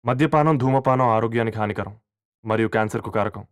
మద్యపానం, ధూమపానం ఆరోగ్యానికి హానికరం మరియు క్యాన్సర్కు కారకం.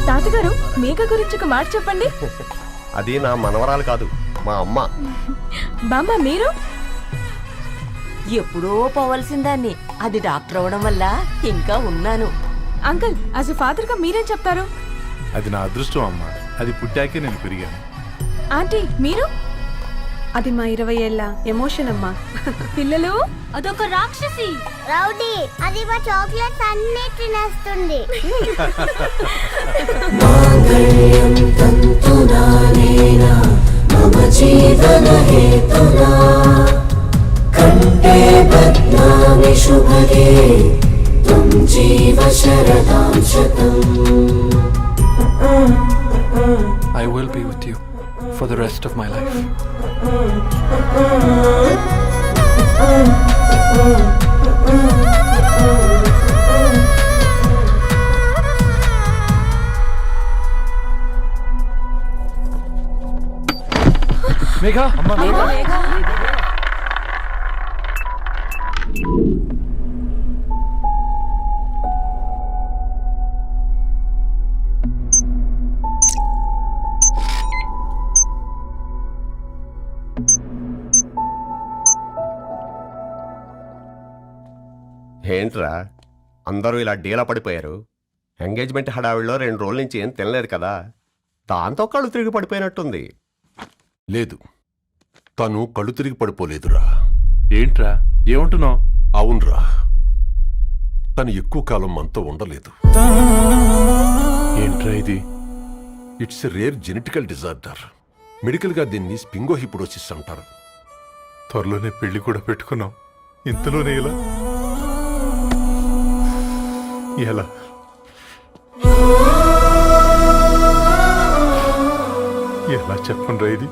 తాతగారు, మేఘ గురించి ఒక మాట చెప్పండి. అది నా మనవరాలు కాదు, మా అమ్మ. బామ్మ, మీరు? ఎప్పుడో పోవలసిందాన్ని, అది డాక్టర్ అవడం వల్ల ఇంకా ఉన్నాను. అంకుల్, యాజ్ ఎ ఫాదర్ గా మీరేం చెప్తారు? అది నా అదృష్టం అమ్మా. అది పుట్టాకే నేను పెరిగాను. ఆంటీ, మీరు? అది మా 20 ఏళ్ల ఎమోషన్ అమ్మా. పిల్లలు? అదొక రాక్షసి రౌడీ, అది మా చాక్లెట్స్ అన్ని తినేస్తుంది. I will be with you for the rest of my life. Megha, Amma, Megha. ఏంట్రా అందరూ ఇలా డీలా పడిపోయారు? ఎంగేజ్మెంట్ హడావిడిలో 2 రోజుల నుంచి ఏం తినలేదు కదా, దాంతో కళ్ళు తిరిగి పడిపోయినట్టుంది. లేదు, తను కళ్ళు తిరిగి పడిపోలేదురా. ఏంట్రా ఏమంటున్నావు? అవునరా, తను ఎక్కువ కాలం మనతో ఉండలేదు. ఏంట్రా ఇది? It's a rare genetical disorder. మెడికల్గా దీన్ని స్పింగోహిపోడోసిస్ అంటారు. త్వరలోనే పెళ్లి కూడా పెట్టుకున్నాం, ఇంతలోనే ఇలా ఎలా? ఎలా చెప్పండ్రా ఇది?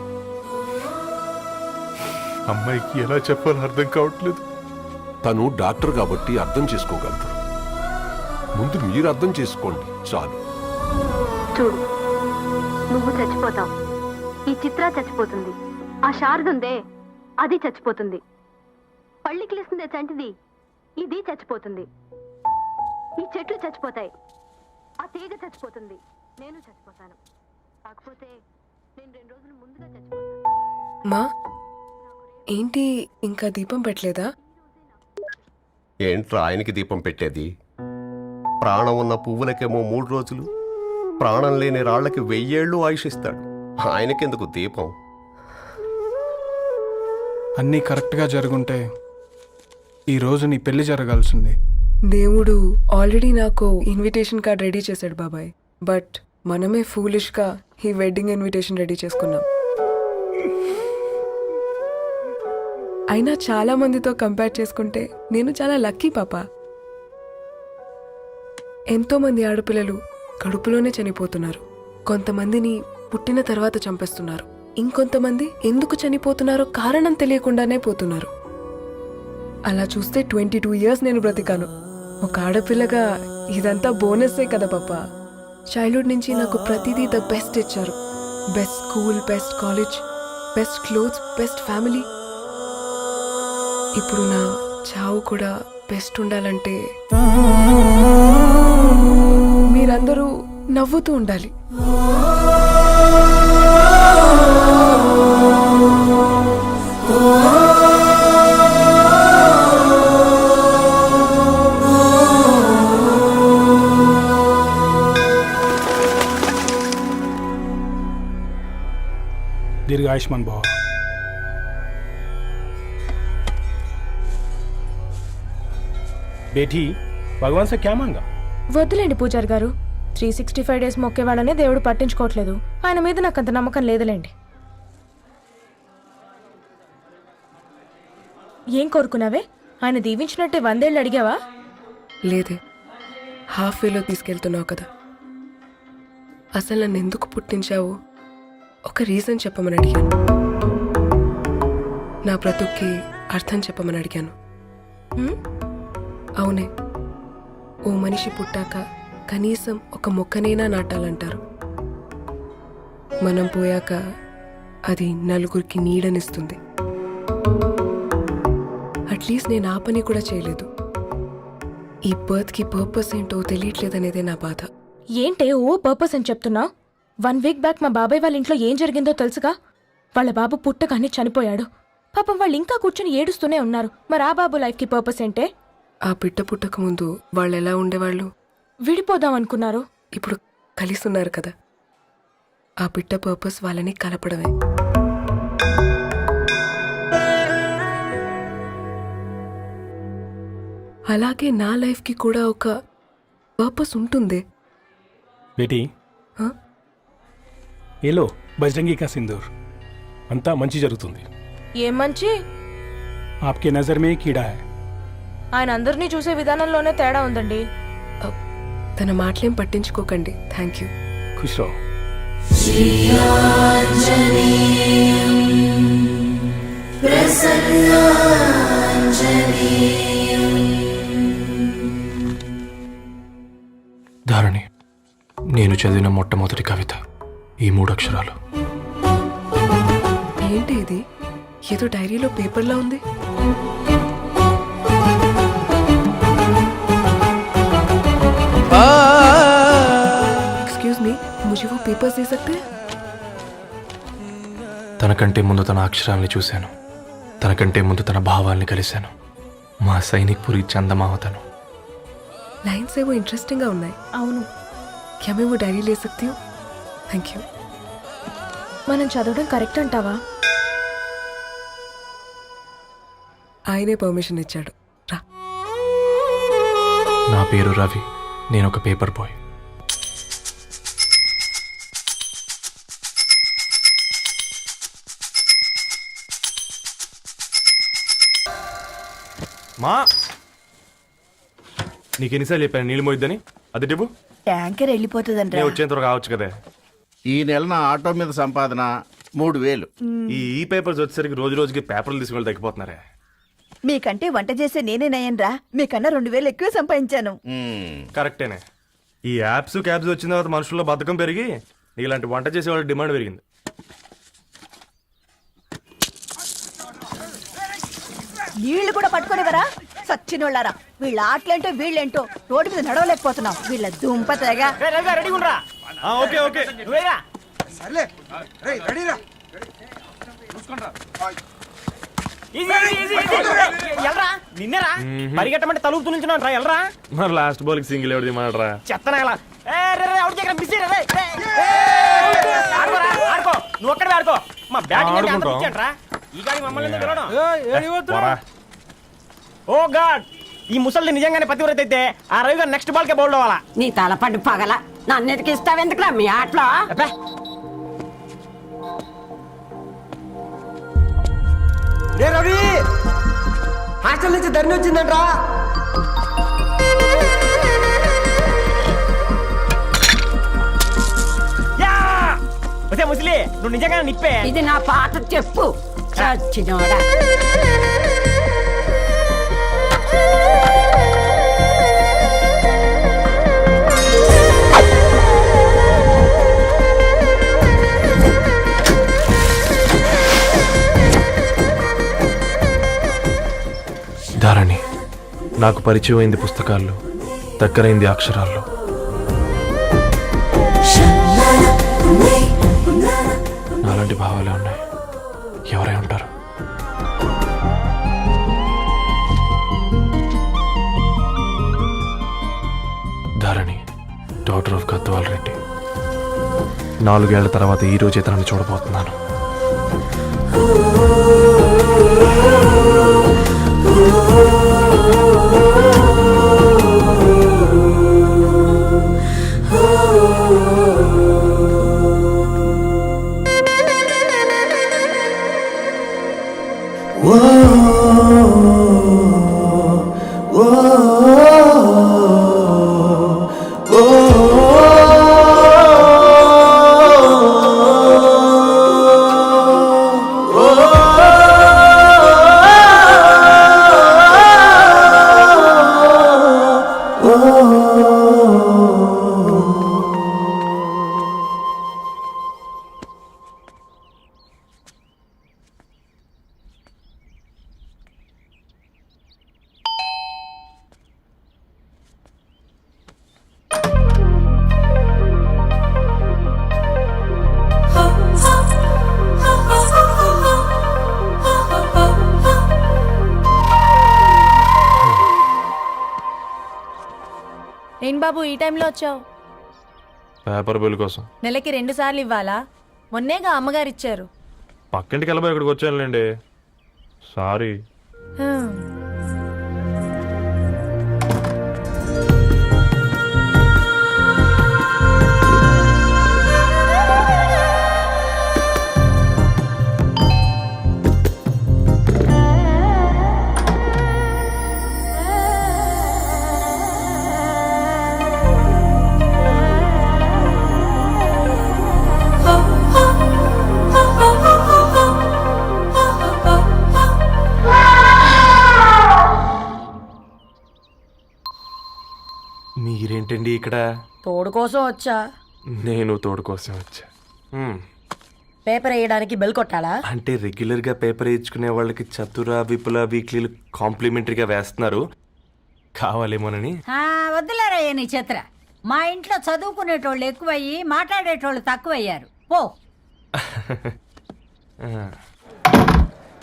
అమ్మాయికి ఎలా చెప్పాలో అర్థం కావట్లేదు. తను డాక్టర్ కాబట్టి అర్థం చేసుకోగలరు. ముందు మీరు అర్థం చేసుకోండి చాలు. చూడు, నువ్వు చచ్చిపోతావు, ఈ చిత్ర చచ్చిపోతుంది, ఆ శారదుందే అది చచ్చిపోతుంది, పళ్ళికిలిస్తుందే చంటిది ఇది చచ్చిపోతుంది, ఈ చెట్లు చచ్చిపోతాయి, ఆ తీగ చచ్చిపోతుంది, నేను చచ్చిపోతాను. కాకపోతే నేను 2 రోజులు ముందుగా చచ్చిపోతాను. మా ఏంటి ఇంకా దీపం పెట్టలేదా? ఏంట్రా ఆయనకి దీపం పెట్టేది? ప్రాణం ఉన్న పువ్వులకేమో 3 రోజులు, ప్రాణం లేని రాళ్లకి 1000 ఏళ్ళు ఆయుషిస్తాడు. ఆయనకెందుకు దీపం? అన్నీ కరెక్ట్గా జరుగుంటే ఈరోజు నీ పెళ్లి జరగాల్సింది. దేవుడు ఆల్రెడీ నాకు ఇన్విటేషన్ కార్డ్ రెడీ చేశాడు బాబాయ్. బట్ మనమే ఫూలిష్గా ఈ వెడ్డింగ్ ఇన్విటేషన్ రెడీ చేసుకున్నాం. అయినా చాలా మందితో కంపేర్ చేసుకుంటే నేను చాలా లక్కీ పాప. ఎంతో మంది ఆడపిల్లలు కడుపులోనే చనిపోతున్నారు. కొంతమందిని పుట్టిన తర్వాత చంపేస్తున్నారు. ఇంకొంతమంది ఎందుకు చనిపోతున్నారో కారణం తెలియకుండానే పోతున్నారు. అలా చూస్తే 22 years నేను బ్రతికాను. ఒక ఆడపిల్లగా ఇదంతా బోనస్సే కదా పాప. చైల్డ్హుడ్ నుంచి నాకు ప్రతిదీ ద బెస్ట్ ఇచ్చారు. Best school, best college, best clothes, best family. ఇప్పుడు నా చావు కూడా బెస్ట్ ఉండాలంటే మీరందరూ నవ్వుతూ ఉండాలి. దీర్ఘ ఆయుష్మాన్ భవ. बेटी भगवान से क्या मांगा? వద్దులేండి పూజారి గారు. 365 days మొక్కేవాళ్ళనే దేవుడు పట్టించుకోవట్లేదు. ఆయన మీద నాకు అంత నమ్మకం లేదులేండి. ఏం కోరుకున్నావే? ఆయన దీవించినట్టే 100 ఏళ్ళు అడిగావా? లేదే, హాఫ్ వేలో తీసుకెళ్తున్నావు కదా. అసలు నన్ను ఎందుకు పుట్టించావు? ఒక రీజన్ చెప్పమని అడిగాను. నా బ్రతుక్కి అర్థం చెప్పమని అడిగాను. హ్మ్? అవునే, ఓ మనిషి పుట్టాక కనీసం ఒక మొక్కనైనా నాటాలంటారు. మనం పోయాక అది నలుగురికి నీడనిస్తుంది. అట్లీస్ట్ నేను ఆ పని కూడా చేయలేదు. ఈ బర్త్కి పర్పస్ ఏంటో తెలియట్లేదనేదే నా బాధ. ఏంటే ఓ పర్పస్ అని చెప్తున్నా? 1 week బ్యాక్ మా బాబాయ్ వాళ్ళ ఇంట్లో ఏం జరిగిందో తెలుసుగా? వాళ్ళ బాబు పుట్టగానే చనిపోయాడు. పాపం వాళ్ళు ఇంకా కూర్చొని ఏడుస్తూనే ఉన్నారు. మరి ఆ బాబు లైఫ్కి పర్పస్ ఏంటే? ఆ బిడ్డ పుట్టక ముందు వాళ్ళు ఎలా ఉండేవాళ్ళు? విడిపోదాం అనుకున్నారు. ఇప్పుడు కలిసి ఉన్నారు కదా. ఆ బిడ్డ పర్పస్ వాళ్ళని కలపడమే. అలాగే నా లైఫ్కి కూడా ఒక పర్పస్ ఉంటుంది. बेटी हाँ? ये लो बजरंगी का सिंदूर अंता मंची जరుగుతుంది. ఏం మంచి? आपके नजर में कीड़ा है. ఆయన అందరినీ చూసే విధానంలోనే తేడా ఉందండి. తన మాటలేం పట్టించుకోకండి. Thank you. खुश रहो. ధారణి, నేను చదివిన మొట్టమొదటి కవిత ఈ 3 అక్షరాలు. ఏంటి ఇది? ఏదో డైరీలో పేపర్లా ఉంది. एक्सक्यूज मी, मुझे वो पेपर्स दे सकते हैं? తనకంటే ముందు తన అక్షరాల్ని చూశాను. తనకంటే ముందు తన భావాల్ని కలిశాను. మా సైనిక్ పురి చందమావతను. लाइन्स वो इंटरेस्टिंग గా ఉన్నాయి. అవును, क्या मैं वो डायरी ले सकती हूँ? Thank you. మనం చదవడం కరెక్ట్ అంటావా? ఆయనే పర్మిషన్ ఇచ్చాడు. రా. నా పేరు రవి. నేను ఒక పేపర్ బాయ్. మా నీకు ఎన్నిసార్లు చెప్పాను నీళ్ళు మోయిద్దని? అది టిప్పు ట్యాంకర్ వెళ్ళిపోతుందంట. నేను వచ్చేంత వరకు కావచ్చు కదా. ఈ నెల నా ఆటో మీద సంపాదన 3000. ఈ పేపర్స్ వచ్చేసరికి రోజు రోజుకి పేపర్లు తీసుకుని తగ్గిపోతున్నారే. మీకంటే వంట చేసే నేనే నయ్యనరా. మీకన్నా 2000 ఎక్కువ సంపాదించాను. కరెక్టేనే. ఈ యాప్స్ క్యాబ్స్ వచ్చిన తర్వాత మనుషుల్లో బద్ధకం పెరిగి ఇలాంటి వంట చేసే వాళ్ళ డిమాండ్ పెరిగింది. నీళ్లు కూడా పట్టుకునేవరా సచ్చినోళ్ళారా. వీళ్ళ ఆటలేంటో వీళ్ళేంటో రోడ్డు మీద నడవలేకపోతున్నాం. వీళ్ళ దుంప తెగ. ఓకే ఓకే ఎల్రా నిన్నేరా పరిగెట్టమంటే తలుపుతూ నుంచున్నాను రా ఎల్రా. మరి లాస్ట్ బాల్కి సింగిల్ ఎవరిది మాట్రా? చెత్తనా ఎలా ఆడుకో నువ్వు ఒక్కడే ఆడుకో. మా బ్యాటింగ్ రా ఈ గాడి మమ్మల్ని ఎందుకు పిలవడం? ఓ గాడ్, ఈ ముసలి నిజంగానే పతివ్రత అయితే ఆ రవి గారు నెక్స్ట్ బాల్ కే బౌల్డ్ అవ్వాలా. నీ తలపండు పగల నన్నెదికి ఇస్తావెందుకురా మీ ఆటలో? రే రవి, హాస్టల్ నుంచి ధరణి వచ్చిందంట్రా. ముసలి నువ్వు నిజంగానే నిప్పే. ఇది నా పాట చెప్పు చచ్చినోడా. ధారణి నాకు పరిచయం అయింది పుస్తకాల్లో, దగ్గరైంది అక్షరాల్లో. నాలాంటి భావాలే ఉన్నాయి. ఎవరై ఉంటారు? Dharani doctor of Gadwal Reddy. 4 ఏళ్ల తర్వాత ఈ రోజు ఇతరాన్ని చూడబోతున్నాను. ఏం బాబు ఈ టైంలో వచ్చావు? పేపర్ బిల్ కోసం. నెలకి 2 సార్లు ఇవ్వాలా? మొన్నేగా అమ్మగారు ఇచ్చారు. పక్కింటికి వెళ్ళబోయి ఇక్కడికి వచ్చానులేండి. సారీ. మీరేంటండి ఇక్కడ? తోడు కోసం వచ్చా. నేను తోడు కోసం వచ్చా. పేపర్ వేయడానికి బెల్ కొట్టాలా? అంటే రెగ్యులర్గా పేపర్ వేయించుకునే వాళ్ళకి చతుర విపుల వీక్లీలు కాంప్లిమెంటరీగా వేస్తున్నారు, కావాలేమోనని. వద్దులేరా నీ చిత్ర. మా ఇంట్లో చదువుకునేటోళ్ళు ఎక్కువయ్యి మాట్లాడేటోళ్ళు తక్కువయ్యారు. పో.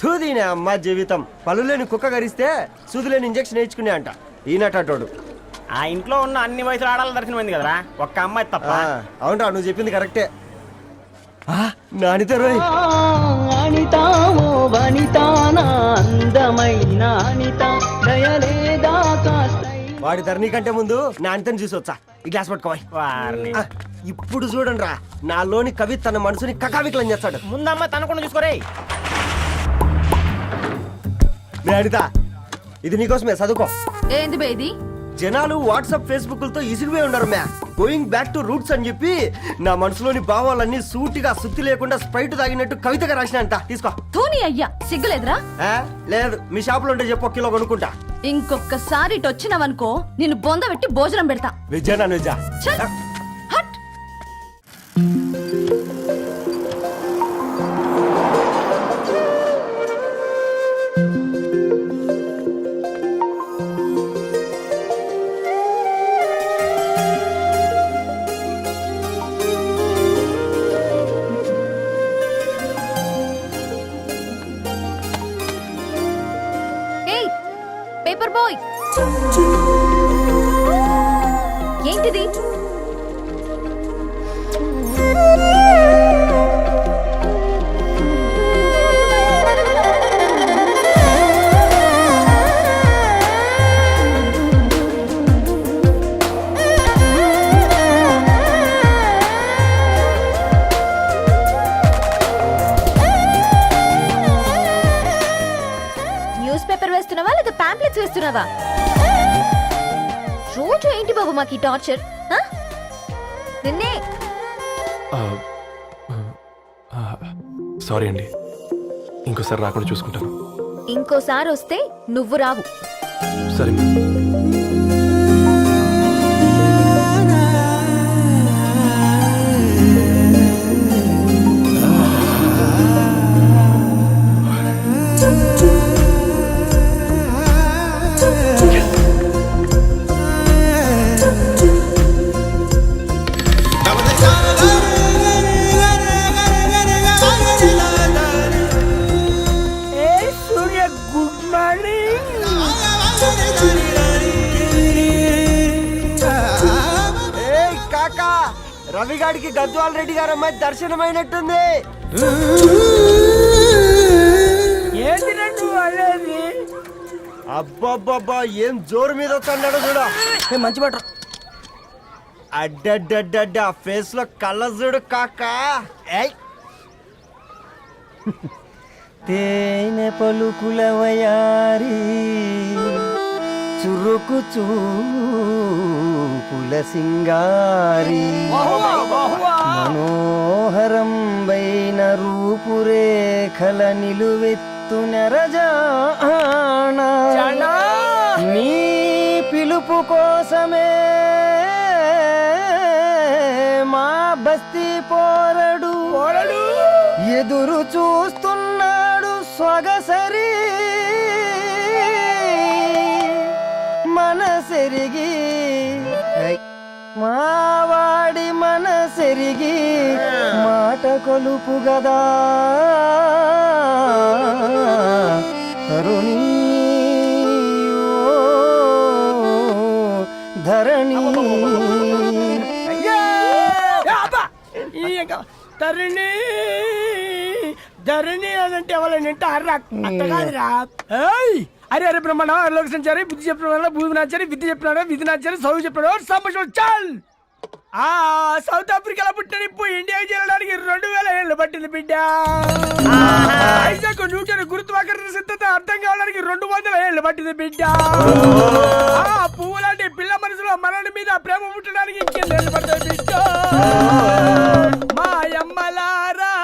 తూదీనే అమ్మ జీవితం. పలులేని కుక్క గరిస్తే సూదులేని ఇంజక్షన్ వేయించుకునే అంట ఈనటోడు. ఆ ఇంట్లో ఉన్న అన్ని వయసుల ఆడాల దర్శనమైంది కదరా, ఒక్క అమ్మాయి తప్ప. అవునరా, నువ్వు చెప్పింది కరెక్టే. నానిత రోయ్ వాడి ధరణి కంటే ముందు నానితని చూసి వచ్చా. ఈ గ్లాస్ పట్టుకోవాలి. ఇప్పుడు చూడండి రా, నాలోని కవి తన మనసుని కకావికలం చేస్తాడు. ముందమ్మ తనకుండా చూసుకోరే. నానిత, ఇది నీకోసమే, చదువుకో. ఏంది బేది? జనాలు వాట్సాప్ ఫేస్బుక్లతో ఇసిగిపోయి ఉన్నారు మ్యా. గోయింగ్ బ్యాక్ టు రూట్స్ అని చెప్పి నా మనసులోని భావాలన్నీ సూటిగా సుత్తి లేకుండా స్ప్రైట్ తాగినట్టు కవితగా రాసిన అంట. తీసుకో. తూని అయ్యా, సిగ్గులేదురా? లేదు, మీ షాపులో ఉంటే చెప్పు, 1 కిలో కొనుక్కుంటా. ఇంకొకసారి ఇటు వచ్చినావనుకో నిన్ను బొంద పెట్టి భోజనం పెడతా. వెజ్జా నాన్ వెజ్జా? హట్. ఏంటిది? న్యూస్ పేపర్ వేస్తున్నావా లేదా పాంప్లెట్స్ వేస్తున్నావా? రోజు ఏంటి బాబు మాకు ఈ టార్చర్? నిన్నే సారీ అండి, ఇంకోసారి రాకుండా చూసుకుంటాను. ఇంకోసారి వస్తే నువ్వు రావు. సరే సూర్య గుడ్ మార్నింగ్. కాకా రవిగాడికి గద్వాల్ రెడ్డి గారు అమ్మాయి దర్శనమైనట్టుంది. ఏంటి రెండు అనేది? అబ్బబ్బబ్బా ఏం జోరు మీద వస్తున్నాడు చూడ. మంచి బట్ట అడ్డడ్డడ్డ ఫేస్ లో కళ్ళ చూడు కాకా. తేనె పలుకుల వయారి చురుకు చూపుల సింగారి మనోహరం వైన రూపురేఖల నిలువెత్తు నెరజానా నీ పిలుపు కోసమే మా బస్తీ పోరడు ఎదురు చూస్తున్నాడు సొగసరి మనసెరిగి మావాడి మనసెరిగి మాట కొలుపు గదా తరుణి ధరణి తరుణి ధరణి అదంటే ఎవరైనా అర్థకాదురా. అరే అరే బ్రహ్మణ లోక సంచారి బుద్ధి చెప్పిన భూమి నాచారి విద్య చెప్పినాడు విధి నాచారి చదువు చెప్పినాడు సంభాషణ చాల్. సౌత్ ఆఫ్రికాలో పుట్టిన ఇప్పుడు ఇండియాకి చేరడానికి 2000 ఏళ్ళు పట్టింది బిడ్డ. ఐజాక్ న్యూటన్ గురుత్వాకర్షణ సిద్ధత అర్థం కావడానికి 200 ఏళ్ళు పట్టింది బిడ్డ. పువ్వు లాంటి పిల్ల మనసులో మనని మీద ప్రేమ పుట్టడానికి ఇంకేళ్ళు పడుతుంది బిడ్డ. మా అమ్మలారా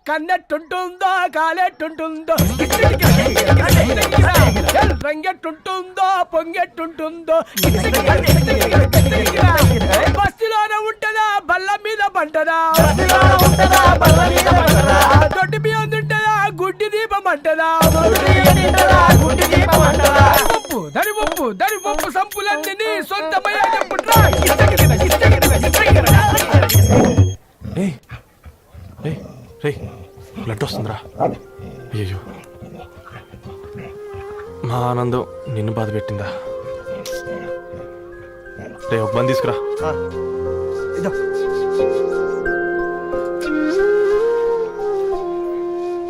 కన్నెట్టుంటుందో కాలెట్టుంటుందో రంగెట్టుంటుందో పొంగెట్టుంటుందో బస్సులోనే ఉంటదా బల్ల మీద పంటదా దొడ్డి బియ్యం తింటదా గుడ్డి దీపం అంటదా దరి పప్పు సంపులన్నీ సొంతమయ్యేటప్పుడు బ్లడ్ వస్తుందిరా. అయ్యో మా ఆనందం నిన్ను బాధ పెట్టిందా? రే ఒక బంద్ తీసుకురా.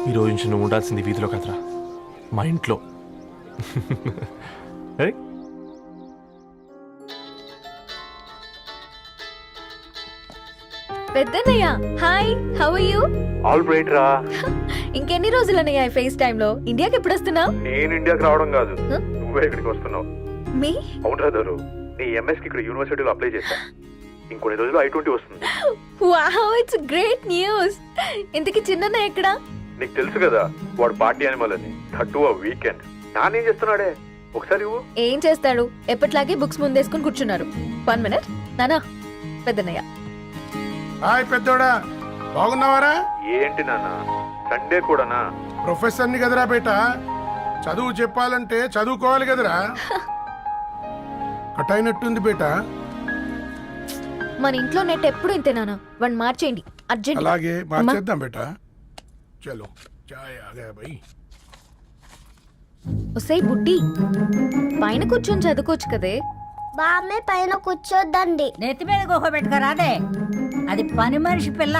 ఈరోజు నుంచి నువ్వు ఉండాల్సింది వీధిలో కదరా, మా ఇంట్లో. పెద్దన్నయ్య hi, how are you? All right రా. ఇంకెన్ని రోజులన్నయ్య ఫేస్ టైమ్ లో? ఇండియాకి ఎప్పుడు వస్తున్నావు? నేను ఇండియాకి రావడం కాదు, నువ్వే ఇక్కడికి వస్తున్నావు. మీ అవును రాదారు, నీ ఎంఎస్ కి ఇక్కడ యూనివర్సిటీలో అప్లై చేశా. ఇంకొన్ని రోజులు I-20 వస్తుంది. Wow, it's great news. ఇంతకి చిన్నన్నయ్య ఎక్కడా? నీకు తెలుసు కదా వాడు పార్టీ అనిమల్ అని, థర్టూ ఆ వీకెండ్. నానేం చేస్తున్నాడే ఒకసారి ఇవ్వు. ఏం చేస్తాడు, ఎప్పటిలాగే బుక్స్ ముందేసుకుని కూర్చున్నారు. 1 మినిట్ నానా. పెద్దన్నయ్య హాయ్ పెద్దోడా, బాగున్నావారా? ఏంటి నాన్న సండే కూడానా? ప్రొఫెసర్ని కదరా బేట, చదువు చెప్పాలంటే చదువుకోవాలి కదరా. కట్ అయినట్టుంది బేట. మన ఇంట్లో నెట్ ఎప్పుడు ఇంతే నానా, వన్ మార్చేయండి అర్జెంట్. అలాగే మార్చేద్దాం బేట. చలో చాయ్ ఆ గయా భయ్. ఒసే బుడ్డి పైన కూర్చొని చదువుకోవచ్చు కదే. బామ్మే పైన కూర్చోద్దండి. నెత్తి మీద గుహ పెట్టుకోరాదే, అది పని మనిషి పిల్ల.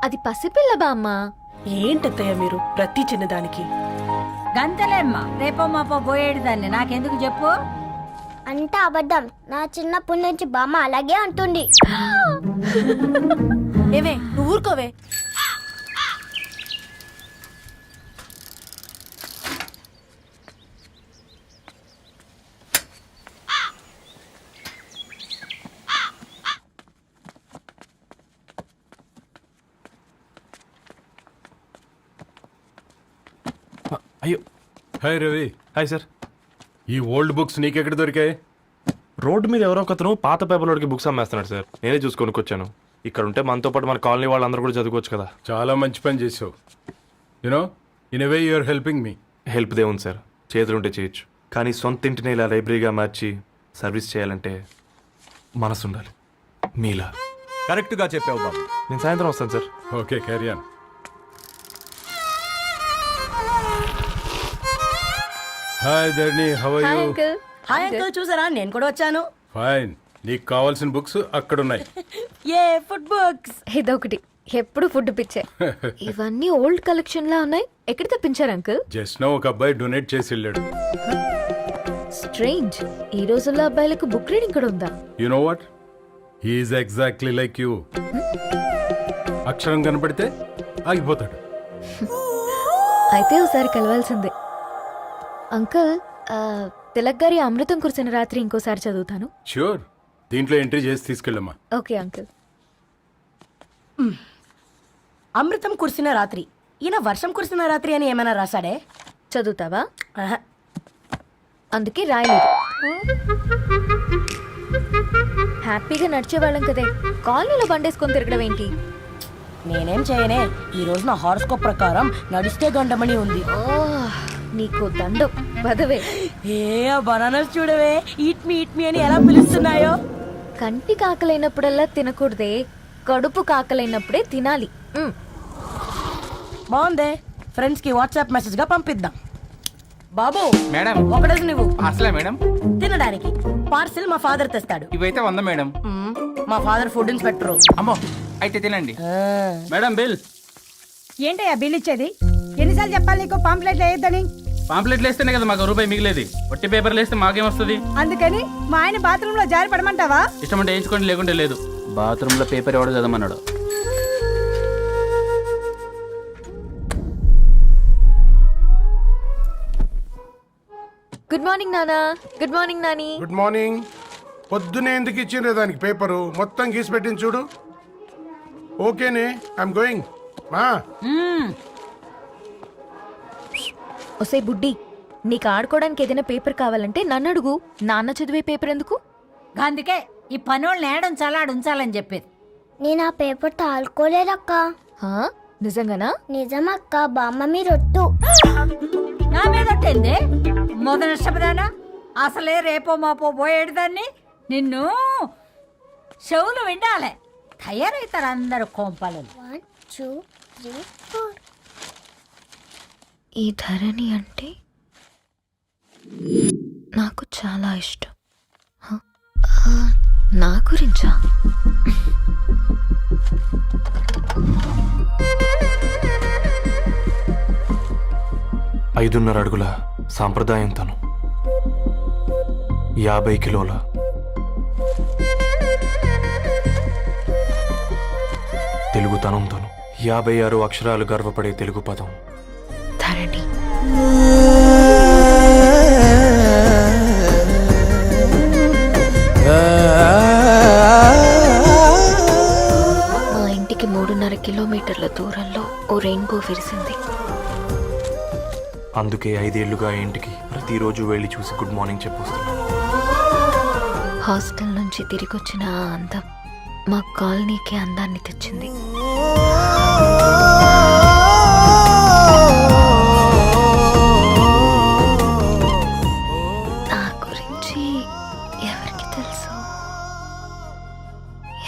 అది పసిపిల్ల బామ్మ. ఏంటత్తయ్య మీరు ప్రతి చిన్నదానికి? గంతలేమ్మా, రేపో మాపో పోయేడు దాన్ని నాకెందుకు చెప్పు. అంటే అబద్ధం. నా చిన్నప్పటి నుంచి బామ్మ అలాగే అంటుంది. ఏవే నువ్వు ఊరుకోవే. అయ్యో హాయ్ రవి, హాయ్ సార్. ఈ ఓల్డ్ బుక్స్ నీకెక్కడ దొరికాయి? రోడ్డు మీద ఎవరో ఒకతను పాత పేపర్లోకి బుక్స్ అమ్మేస్తున్నాడు సార్. నేనే చూసుకొని వచ్చాను. ఇక్కడ ఉంటే మనతో పాటు మన కాలనీ వాళ్ళందరూ కూడా చదువుకోవచ్చు కదా. చాలా మంచి పని చేసావు. You know in a way you are helping me. Help దేవుంది సార్, చేతులుంటే చేయొచ్చు. కానీ సొంత ఇంటిని ఇలా లైబ్రరీగా మార్చి సర్వీస్ చేయాలంటే మనసు ఉండాలి. మీలా కరెక్ట్గా చెప్పావు బాబు. నేను సాయంత్రం వస్తాను sir. Okay, carry on. Hi Dharani, how are you? Hi uncle, చూసారా నేను కూడా వచ్చాను. ఫైన్. నీకు కావాల్సిన బుక్స్ అక్కడ ఉన్నాయి. ఏ ఫుడ్ బుక్స్? ఇదొకటి ఎప్పుడు ఫుడ్ పిచ్చే. ఇవన్నీ ఓల్డ్ కలెక్షన్ లా ఉన్నాయి. ఎక్కడ తెప్పించారు అంకుల్? జస్ట్ నో ఒక అబ్బాయి డొనేట్ చేసి వెళ్ళాడు. స్ట్రేంజ్, ఈ రోజుల్లో అబ్బాయిలకు బుక్ రీడింగ్ కూడా ఉందా? You know what, he is exactly like you. అక్షరం కనపడితే ఆగిపోతాడు. అయితే ఒకసారి కలవాల్సిందే. అంకుల్, తిలక్ గారి అమృతం కురిసిన రాత్రి ఇంకోసారి చదువుతాను. ష్యూర్, దీంట్లో ఎంట్రీ చేసి తీసుకెళ్ళమ్మా. Okay uncle. అమృతం కురిసిన రాత్రి, ఈయన వర్షం కురిసిన రాత్రి అని ఏమైనా రాశాడే? చదువుతావా? ఆహా. అందుకే రాయలేదు. హ్యాపీగా నడిచేవాళ్ళం కదే, కాలనీలో బండేసుకొని తిరగడం ఏంటి? నేనేం చేయనే, ఈ రోజు నా హారోస్కోప్ ప్రకారం నడిస్తే గండమని ఉంది. నీకు దండం పదవే. ఏ బనానాస్ చూడవే, ఈట్ మీ అని ఎలా పిలుస్తున్నాయో. కంటి కాకలైనప్పుడల్లా తినకూడదే, కడుపు కాకలైనప్పుడే తినాలి. బాగుందే, ఫ్రెండ్స్ కి వాట్సాప్ మెసేజ్ గా పంపిద్దాం. బాబు మేడం, ఒకడేసి నువ్వు అసలే మేడం తినడానికి పార్సిల్ మా ఫాదర్ తెస్తాడు. ఇవైతే 100 మేడం. మా ఫాదర్ ఫుడ్ ఇన్స్పెక్టర్. అమ్మో, అయితే తినండి మేడం. బిల్ ఏంటయ్యా బిల్ ఇచ్చేది? ఎన్నిసార్లు చెప్పాలి నీకు పాంప్లెట్ వేయొద్దని? పాంప్లెట్లు వేస్తేనే కదా మాకు రూపాయి మిగిలేది. ఒట్టి పేపర్లు వేస్తే మాకేమొస్తుంది? అందుకని మా ఆయన బాత్రూమ్ లో జారి పడమంటావా? ఇష్టం అంటే వేయించుకోండి, లేకుంటే లేదు. బాత్రూమ్ లో పేపర్ ఎవడో చదవమన్నాడు. గుడ్ మార్నింగ్ నానా. Good morning Nani. Good morning. పొద్దునే ఎందుకు ఇచ్చిండ్రు దానికి పేపరు? మొత్తం గీసి పెట్టింది చూడు. ఓకేనే, ఐఎమ్ గోయింగ్. మా ఒసే బుడ్డి, నీకు ఆడుకోవడానికి ఏదైనా పేపర్ కావాలంటే నన్ను అడుగు. నాన్న చదివే పేపర్ ఎందుకు? అందుకే ఈ పనోళ్ళని ఏడుంచాలా ఉంచాలని చెప్పేది. నేను ఆ పేపర్ తాలుకోలేదక్క. హా? నిజంగానా? నిజమక్క, బామ్మ మీరొట్టు. నా మీద ఒట్టింది మొదటి నష్టపదానా? అసలే రేపో మాపో పోయేడు దాన్ని. నిన్ను చెవులు వినాలే, తయారవుతారు అందరు కోంపాలు. 1 2 3 4. ఈ ధరణి అంటే నాకు చాలా ఇష్టం. నా గురించా? ఐదున్నర అడుగుల సాంప్రదాయం తను, 50 కిలోల తెలుగుతనం తను, 56 అక్షరాలు గర్వపడే తెలుగు పదం ధరణి. మా ఇంటికి 3.5 కిలోమీటర్ల దూరంలో ఓ రెయిన్బో విరిసింది. అందుకే 5 ఏళ్లుగా ఇంటికి ప్రతిరోజు వెళ్ళి చూసి గుడ్ మార్నింగ్ చెప్పొస్తున్నాను. హాస్టల్ నుంచి తిరిగొచ్చిన ఆ అందం మా కాలనీకి అందాన్ని తెచ్చింది. నా గురించి ఎవరికి తెలుసు?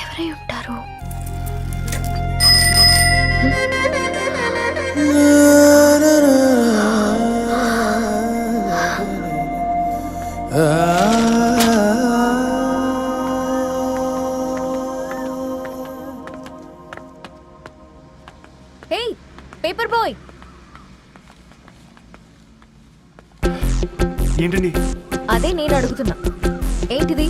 ఎవరై ఉంటారు? హే పేపర్ బాయ్, ఏంటండి? అదే నేను అడుగుతున్నా, ఏంటిది?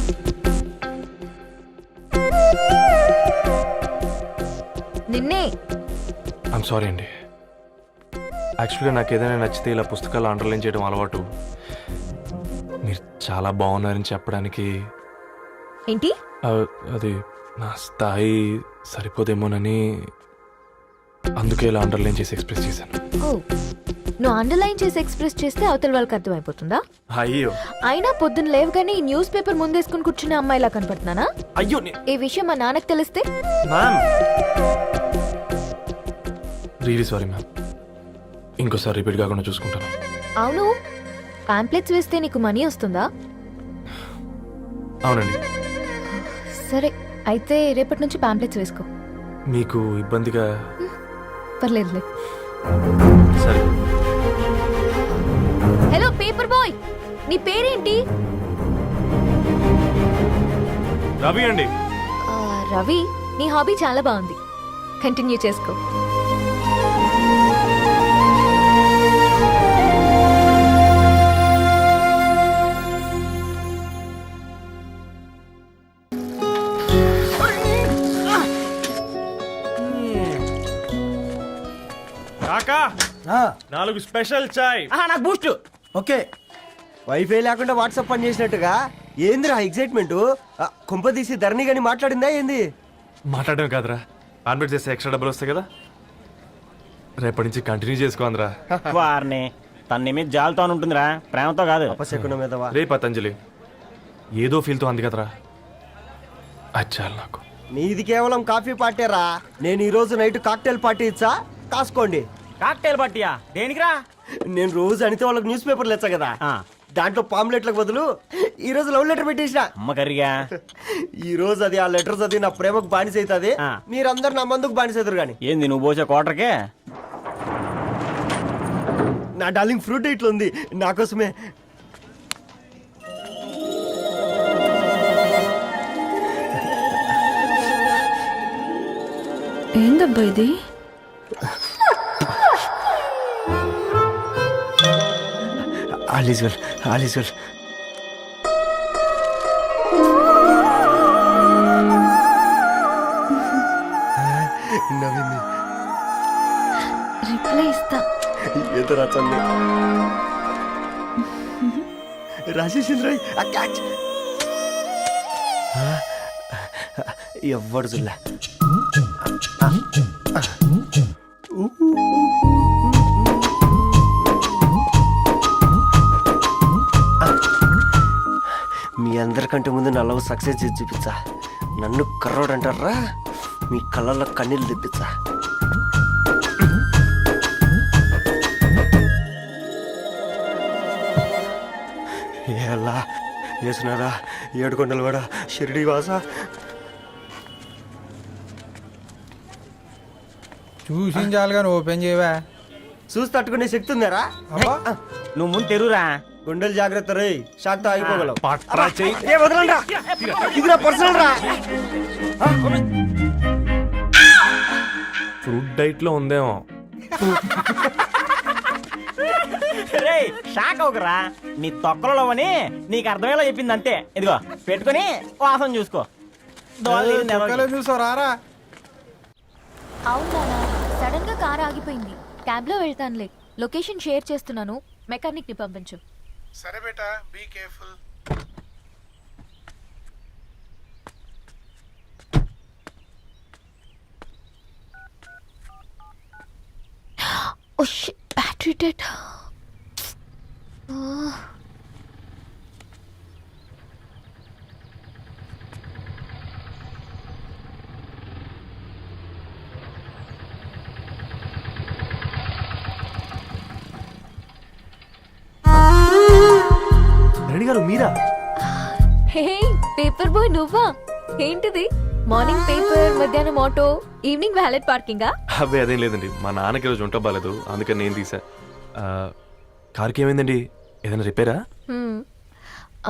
నిన్నే. ఐమ్ సారీ అండి. యాక్చువల్గా నాకు ఏదైనా నచ్చితే ఇలా పుస్తకాలు అండర్లైన్ చేయడం అలవాటు. మీరు చాలా బాగున్నారని చెప్పడానికి ఏంటి? అది నా స్థాయి సరిపోదేమోనని అందుకే ఇలా అండర్లైన్ చేసి ఎక్స్ప్రెస్ చేశాను. ఓ, నువ్వు అండర్లైన్ చేసి ఎక్స్ప్రెస్ చేస్తే అవతల వాళ్ళకి అర్థమైపోతుందా? అయ్యో అయినా పొద్దున్న లేవగానే ఈ న్యూస్ పేపర్ ముందేసుకుని కూర్చునే అమ్మాయిలా కనపడుతున్నానా? అయ్యో ఈ విషయం మా నాన్నకి తెలిస్తే? Ma'am, really sorry ma'am. ఇంకోసారి రిపీట్ కాకుండా చూసుకుంటాను. అవును, పాంప్లెట్స్ వేస్తే నీకు మనీ వస్తుందా? అవునండి. సరే, అయితే రేపటి నుంచి పాంప్లెట్స్ వేసుకో. మీకు ఇబ్బందిగా? పర్లేదులే. సరే. హలో పేపర్ బాయ్, నీ పేరేంటి? రవి అండి. రవి, నీ హాబీ చాలా బాగుంది, కంటిన్యూ చేసుకో. కాకా, 4 స్పెషల్ చాయ్. నాకు బూస్ట్. ఓకే, వైఫై లేకుండా వాట్సాప్ పని చేసినట్టుగా ఏందిరా ఎగ్జైట్మెంట్? కుంప తీసి ధరణి గాని మాట్లాడిందా ఏంది? మాట్లాడడం కాదురా, కాన్వర్ట్ చేస్తే ఎక్స్ట్రా డబ్బులు వస్తాయి కదా, రేపటి నుంచి కంటిన్యూ చేసుకోందిరా. వారిని తన మీద జాలతో ఉంటుందిరా, ప్రేమతో కాదు. అపశకునం మీద రే పతంజలి, ఏదో ఫీల్తో అంది కదరా, అది చాలు నాకు. నీది కేవలం కాఫీ పార్టీరా. నేను ఈ రోజు నైట్ కాక్టైల్ పార్టీ ఇచ్చా, కాసుకోండి. కాక్టైల్ పార్టీయా? దేనికిరా? నేను రోజు అనితే వాళ్ళకి న్యూస్ పేపర్లు ఇచ్చా కదా, దాంట్లో పాంప్లెట్లకు బదులు ఈ రోజు లవ్ లెటర్ పెట్టేసిన. అమ్మకరిగా ఈ రోజు అది ఆ లెటర్ చదివి నా ప్రేమకు బానిస అవుతుంది, మీరందరు నా మందుకు బానిస అవుతారు. కానీ ఏంది నువ్వు పోసే కోటర్కే? నా డార్లింగ్ ఫ్రూట్ ఇట్లా ఉంది నా కోసమే. ఏందబ్బా ఇది? All is well, all is well. నవ్వింది. రిప్లై ఇస్తా. ఏదో రచండి రాజేసింద్ర క్యాచ్. ఎవ్వడు జుల్లా. మీ అందరికంటే ముందు నా లవ్ సక్సెస్ చేసి చూపించా. నన్ను కర్రోడు అంటారా, మీ కళ్ళల్లో కన్నీళ్ళు తెప్పించా. ఎలా వేసినారా ఏడుకొండలు కూడా షిరిడి వాస. చూసించాలి కానీ ఓపెన్ చేయవా? చూసి తట్టుకునే శక్తి ఉందారా? నువ్వు ముందు తెరురా, గుండెలు జాగ్రత్త రే, షాక్ తో ఆగిపోగలవు. పర్సనల్ రా. ఫ్రూట్ డైట్ లో ఉందేమో. రే షాక్ అవకరా, నీ తొక్కలలో అని నీకు అర్థమయ్యేలా చెప్పింది అంతే. ఇదిగో పెట్టుకుని వాసన చూసుకో. చూసారా? అవునా, సడన్ గా కార్ ఆగిపోయింది. క్యాబ్ లో వెళ్తానులే, లొకేషన్ షేర్ చేస్తున్నాను, మెకానిక్ ని పంపించు. సరే బేటా, be careful. Oh shit, battery dead. Reddy garu మీరా? హే పేపర్ బాయ్, నువ్వా? ఏంటిది? మార్నింగ్ పేపర్, మధ్యాహ్నం ఆటో, ఈవినింగ్ వ్యాలెట్ పార్కింగా? అబ్బే అదేం లేదండి, మా నాన్నకి రోజు ఉంట బాగాలేదు, అందుకని నేను తీసా. కార్కి ఏమైందండి? ఏదైనా రిపేరా?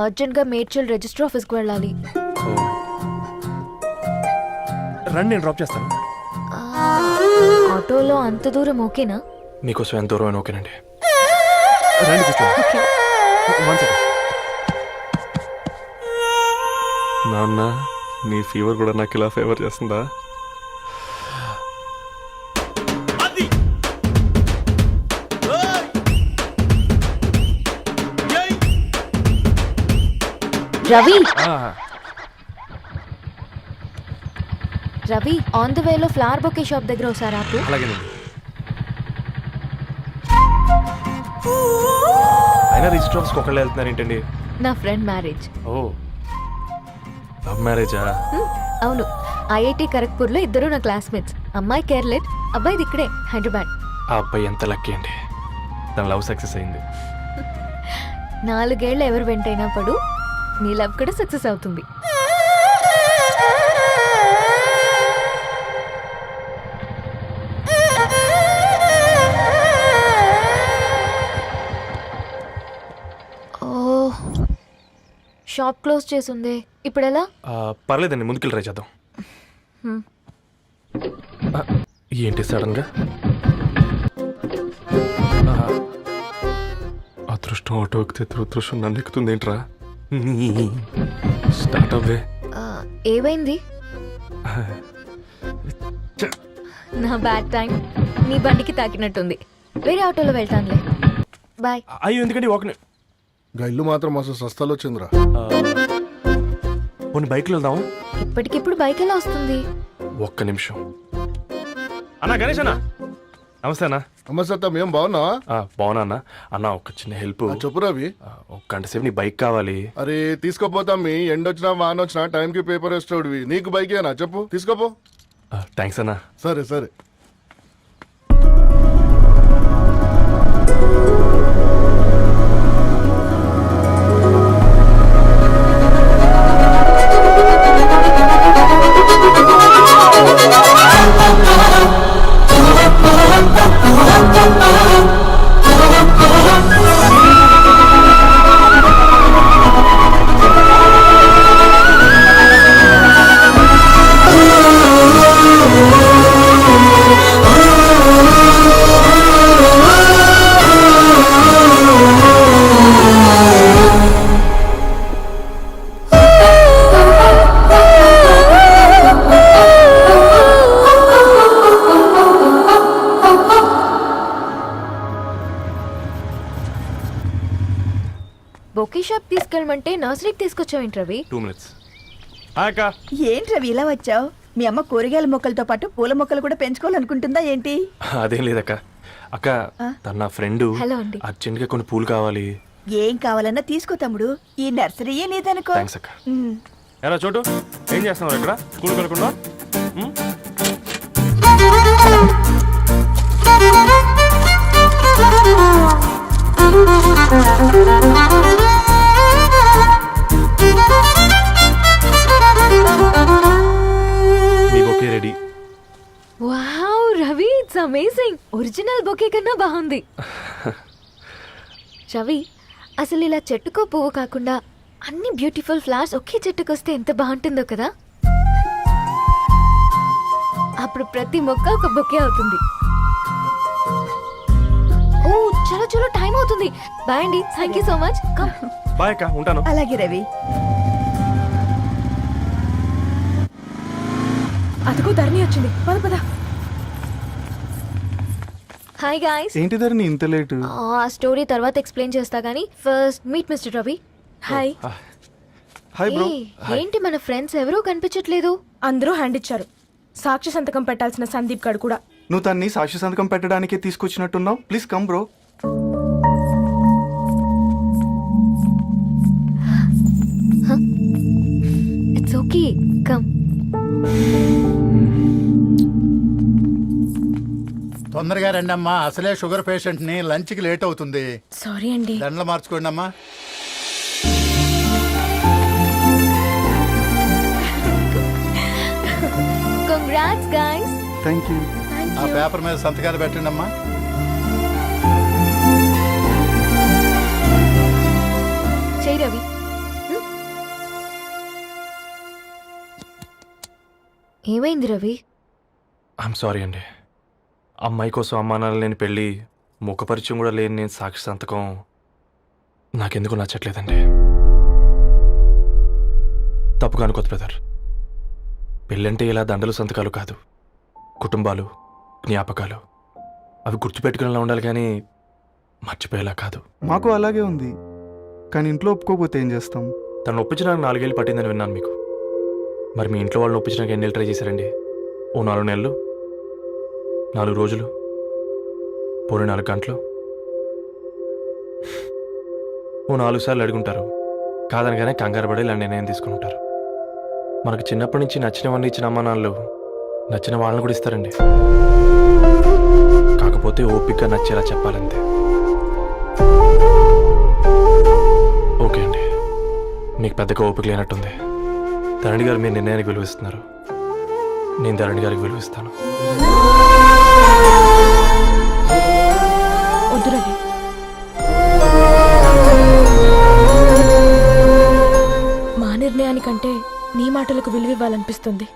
అర్జెంట్గా మేడ్చల్ రిజిస్టర్ ఆఫీస్కి వెళ్ళాలి. రండి, నేను డ్రాప్ చేస్తాను. ఆటోలో అంత దూరం ఓకేనా? మీకోసం ఎంత దూరం అయినా ఓకేనండి. రండి కూర్చోండి. One second. నాన్న, నీ ఫీవర్ కూడా నాకు ఇలా ఫేవర్ చేస్తుందా? రవి రవి, ఆన్ ద వేలో ఫ్లవర్ బొకే షాప్ దగ్గర ఒకసారి ఆపు. అలాగేనండి. అయినా రిజిస్టర్ ఆఫీస్కి ఒకళ్ళు వెళ్తున్నారు ఏంటండి? నా ఫ్రెండ్ మ్యారేజ్. ఓ, లవ్ మ్యారేజా? అవును, ఐఐటి ఖరగ్పూర్లో ఇద్దరు నా క్లాస్మేట్స్. అమ్మాయి కేర్లెట్, అబ్బాయిది ఇక్కడే హైదరాబాద్. ఆ అబ్బాయి ఎంత లక్కీ అండి, తన లవ్ సక్సెస్ అయింది. 4 ఏళ్ళు ఎవరు వెంటైనా పడు, నీ లవ్ కూడా సక్సెస్ అవుతుంది. షాప్ క్లోజ్ చేసుంది, ఇప్పుడు ఎలా? పర్లేదండి, ముందుకెళ్ళి ట్రై చేద్దాం. ఏంటి సడన్గా? అదృష్టం ఆటో ఎక్కితే దురదృష్టం నన్ను ఎక్కుతుంది ఏంట్రా? స్టార్ట్ అవ్వే. ఏమైంది? నా బ్యాడ్ టైం నీ బండికి తాకినట్టుంది. వేరే ఆటోలో వెళ్తానులే, బాయ్. అయ్యో, ఎందుకండి ఒక ఇల్లు మాత్రం అసలు సస్తాలో వచ్చిందిరా. కొన్ని బైక్లో వెళ్దాం. ఇప్పటికిప్పుడు బైక్ ఎలా వస్తుంది? ఒక్క నిమిషం. అన్నా, గణేష్ అన్నా, నమస్తే అన్నా. నమస్తే, మేము బాగున్నావా? బాగున్నా అన్న. అన్న, ఒక చిన్న హెల్ప్. చెప్పు రవి. ఒక గంట సేపు నీ బైక్ కావాలి. అరే తీసుకోపోతాం, మీ ఎండొచ్చినా వాన వచ్చినా టైంకి పేపర్ వేస్తాడువి. నీకు బైకేనా చెప్పు, తీసుకోపో. థ్యాంక్స్ అన్నా. సరే సరే. బొకే షాప్ తీసుకెళ్ళమంటే నర్సరీకి తీసుకొచ్చావేంటి రవి? 2 minutes. ఏంటి రవి ఇలా వచ్చావు? మీ అమ్మ కూరగాయల మొక్కలతో పాటు పూల మొక్కలు కూడా పెంచుకోవాలనుకుంటుందా ఏంటి? అదేం లేదక్క. అక్క, తన నా ఫ్రెండ్. హలో అండి. అర్జెంట్ గా కొన్ని పూలు కావాలి. ఏం కావాలన్నా తీసుకో తమ్ముడు, ఈ నర్సరీయే నీదనుకో. థ్యాంక్స్ అక్క. ఎలా చోటు, ఏం చేస్తున్నావు ఇక్కడ? స్కూల్ కనుకుంటా. మీ bouquet ready. Wow Ravi, it's amazing. Original bouquet కన్నా బాగుంది. రవి, అసలు ఇలా చెట్టుకో పువ్వు కాకుండా అన్ని బ్యూటిఫుల్ ఫ్లవర్స్ ఒకే చెట్టుకొస్తే ఎంత బాగుంటుందో కదా. అప్పుడు ప్రతి మొక్క ఒక బొకే అవుతుంది. ఓ చలో చలో, టైం అవుతుంది. బాయ్ అండి, thank you so much. Bye అక్క, ఉంటాను. అలాగే రవి. అదిగో ధరణి వచ్చింది, పద పద. Hi guys. ఏంటి ధరణి ఇంత లేటు? ఆ స్టోరీ తర్వాత ఎక్స్ప్లెయిన్ చేస్తా గానీ first meet mister Ravi. Hi. Hi bro. ఏంటి మన ఫ్రెండ్స్ ఎవరూ కనిపించట్లేదు? అందరూ హ్యాండ్ ఇచ్చారు. సాక్షి సంతకం పెట్టాల్సిన సందీప్ గడు కూడా. నువ్వు తన్ని సాక్షి సంతకం పెట్టడానికే తీసుకొచ్చినట్టున్నావు. Please come bro. It's okay, come. తొందరగా రండి అమ్మా, అసలే షుగర్ పేషెంట్ ని, లంచ్ కి లేట్ అవుతుంది. సారీ అండి. దండలు మార్చుకోండి అమ్మా. Congrats guys. Thank you. ఆ పేపర్ మీద సంతకాలు పెట్టండి అమ్మా. చెయ్ రవి. ఏమైంది రవి? ఐఎమ్ సారీ అండి. అమ్మాయి కోసం అమ్మానాలు లేని పెళ్ళి, ముఖపరిచయం కూడా లేని నేను సాక్షి సంతకం నాకెందుకు నచ్చట్లేదండి. తప్పుగా అనుకోదు బ్రదర్. పెళ్ళంటే ఇలా దండలు సంతకాలు కాదు, కుటుంబాలు, జ్ఞాపకాలు. అవి గుర్తుపెట్టుకునేలా ఉండాలి కానీ మర్చిపోయేలా కాదు. మాకు అలాగే ఉంది, కానీ ఇంట్లో ఒప్పుకోకపోతే ఏం చేస్తాం? తను ఒప్పించడానికి 4 ఏళ్ళు పట్టిందని విన్నాను మీకు. మరి మీ ఇంట్లో వాళ్ళని ఒప్పించడానికి ఎన్ని ఏళ్ళు ట్రై చేశారండి? ఓ 4 నెలలు, 4 రోజులు, పోనీ 4 గంటలు, ఓ 4 సార్లు అడుగుంటారు. కాదనగానే కంగారు పడి ఇలా నిర్ణయం తీసుకుని ఉంటారు. మనకు చిన్నప్పటి నుంచి నచ్చినవన్నీ ఇచ్చిన అమ్మ నాన్నలు నచ్చిన వాళ్ళని కూడా ఇస్తారండి. కాకపోతే ఓపికగా నచ్చేలా చెప్పాలంతే. ఓకే అండి, మీకు పెద్దగా ఓపిక లేనట్టుంది. ధరణి గారు మీ నిర్ణయానికి విలువిస్తున్నారు, నేను ధరణి గారికి విలువిస్తాను. వద్దు రవి, మా నిర్ణయానికంటే నీ మాటలకు విలువివ్వాలనిపిస్తుంది.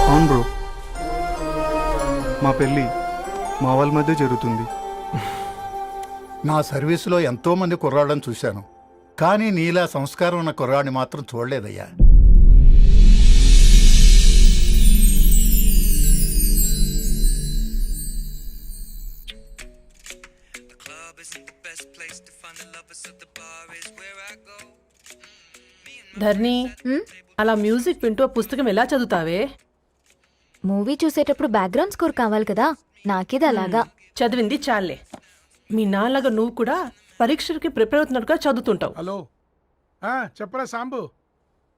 అవును బ్రో, మా పెళ్ళి మా వాళ్ళ మధ్య జరుగుతుంది. నా సర్వీసులో ఎంతో మంది కుర్రాళ్ళని చూశాను, కానీ నీలా సంస్కారం ఉన్న కుర్రాడిని మాత్రం చూడలేదయ్యా. ధర్ని, అలా మ్యూజిక్ వింటూ పుస్తకం ఎలా చదువుతావే? మూవీ చూసేటప్పుడు బ్యాక్గ్రౌండ్ స్కోర్ కావాలి కదా, నాకేది అలాగా. చదివింది చాలే. మీ నాన్నగా నువ్వు కూడా పరీక్షలకి ప్రిపేర్ అవుతున్నట్టుగా చదువుతుంటావు. హలో, చెప్పరా సాంబు,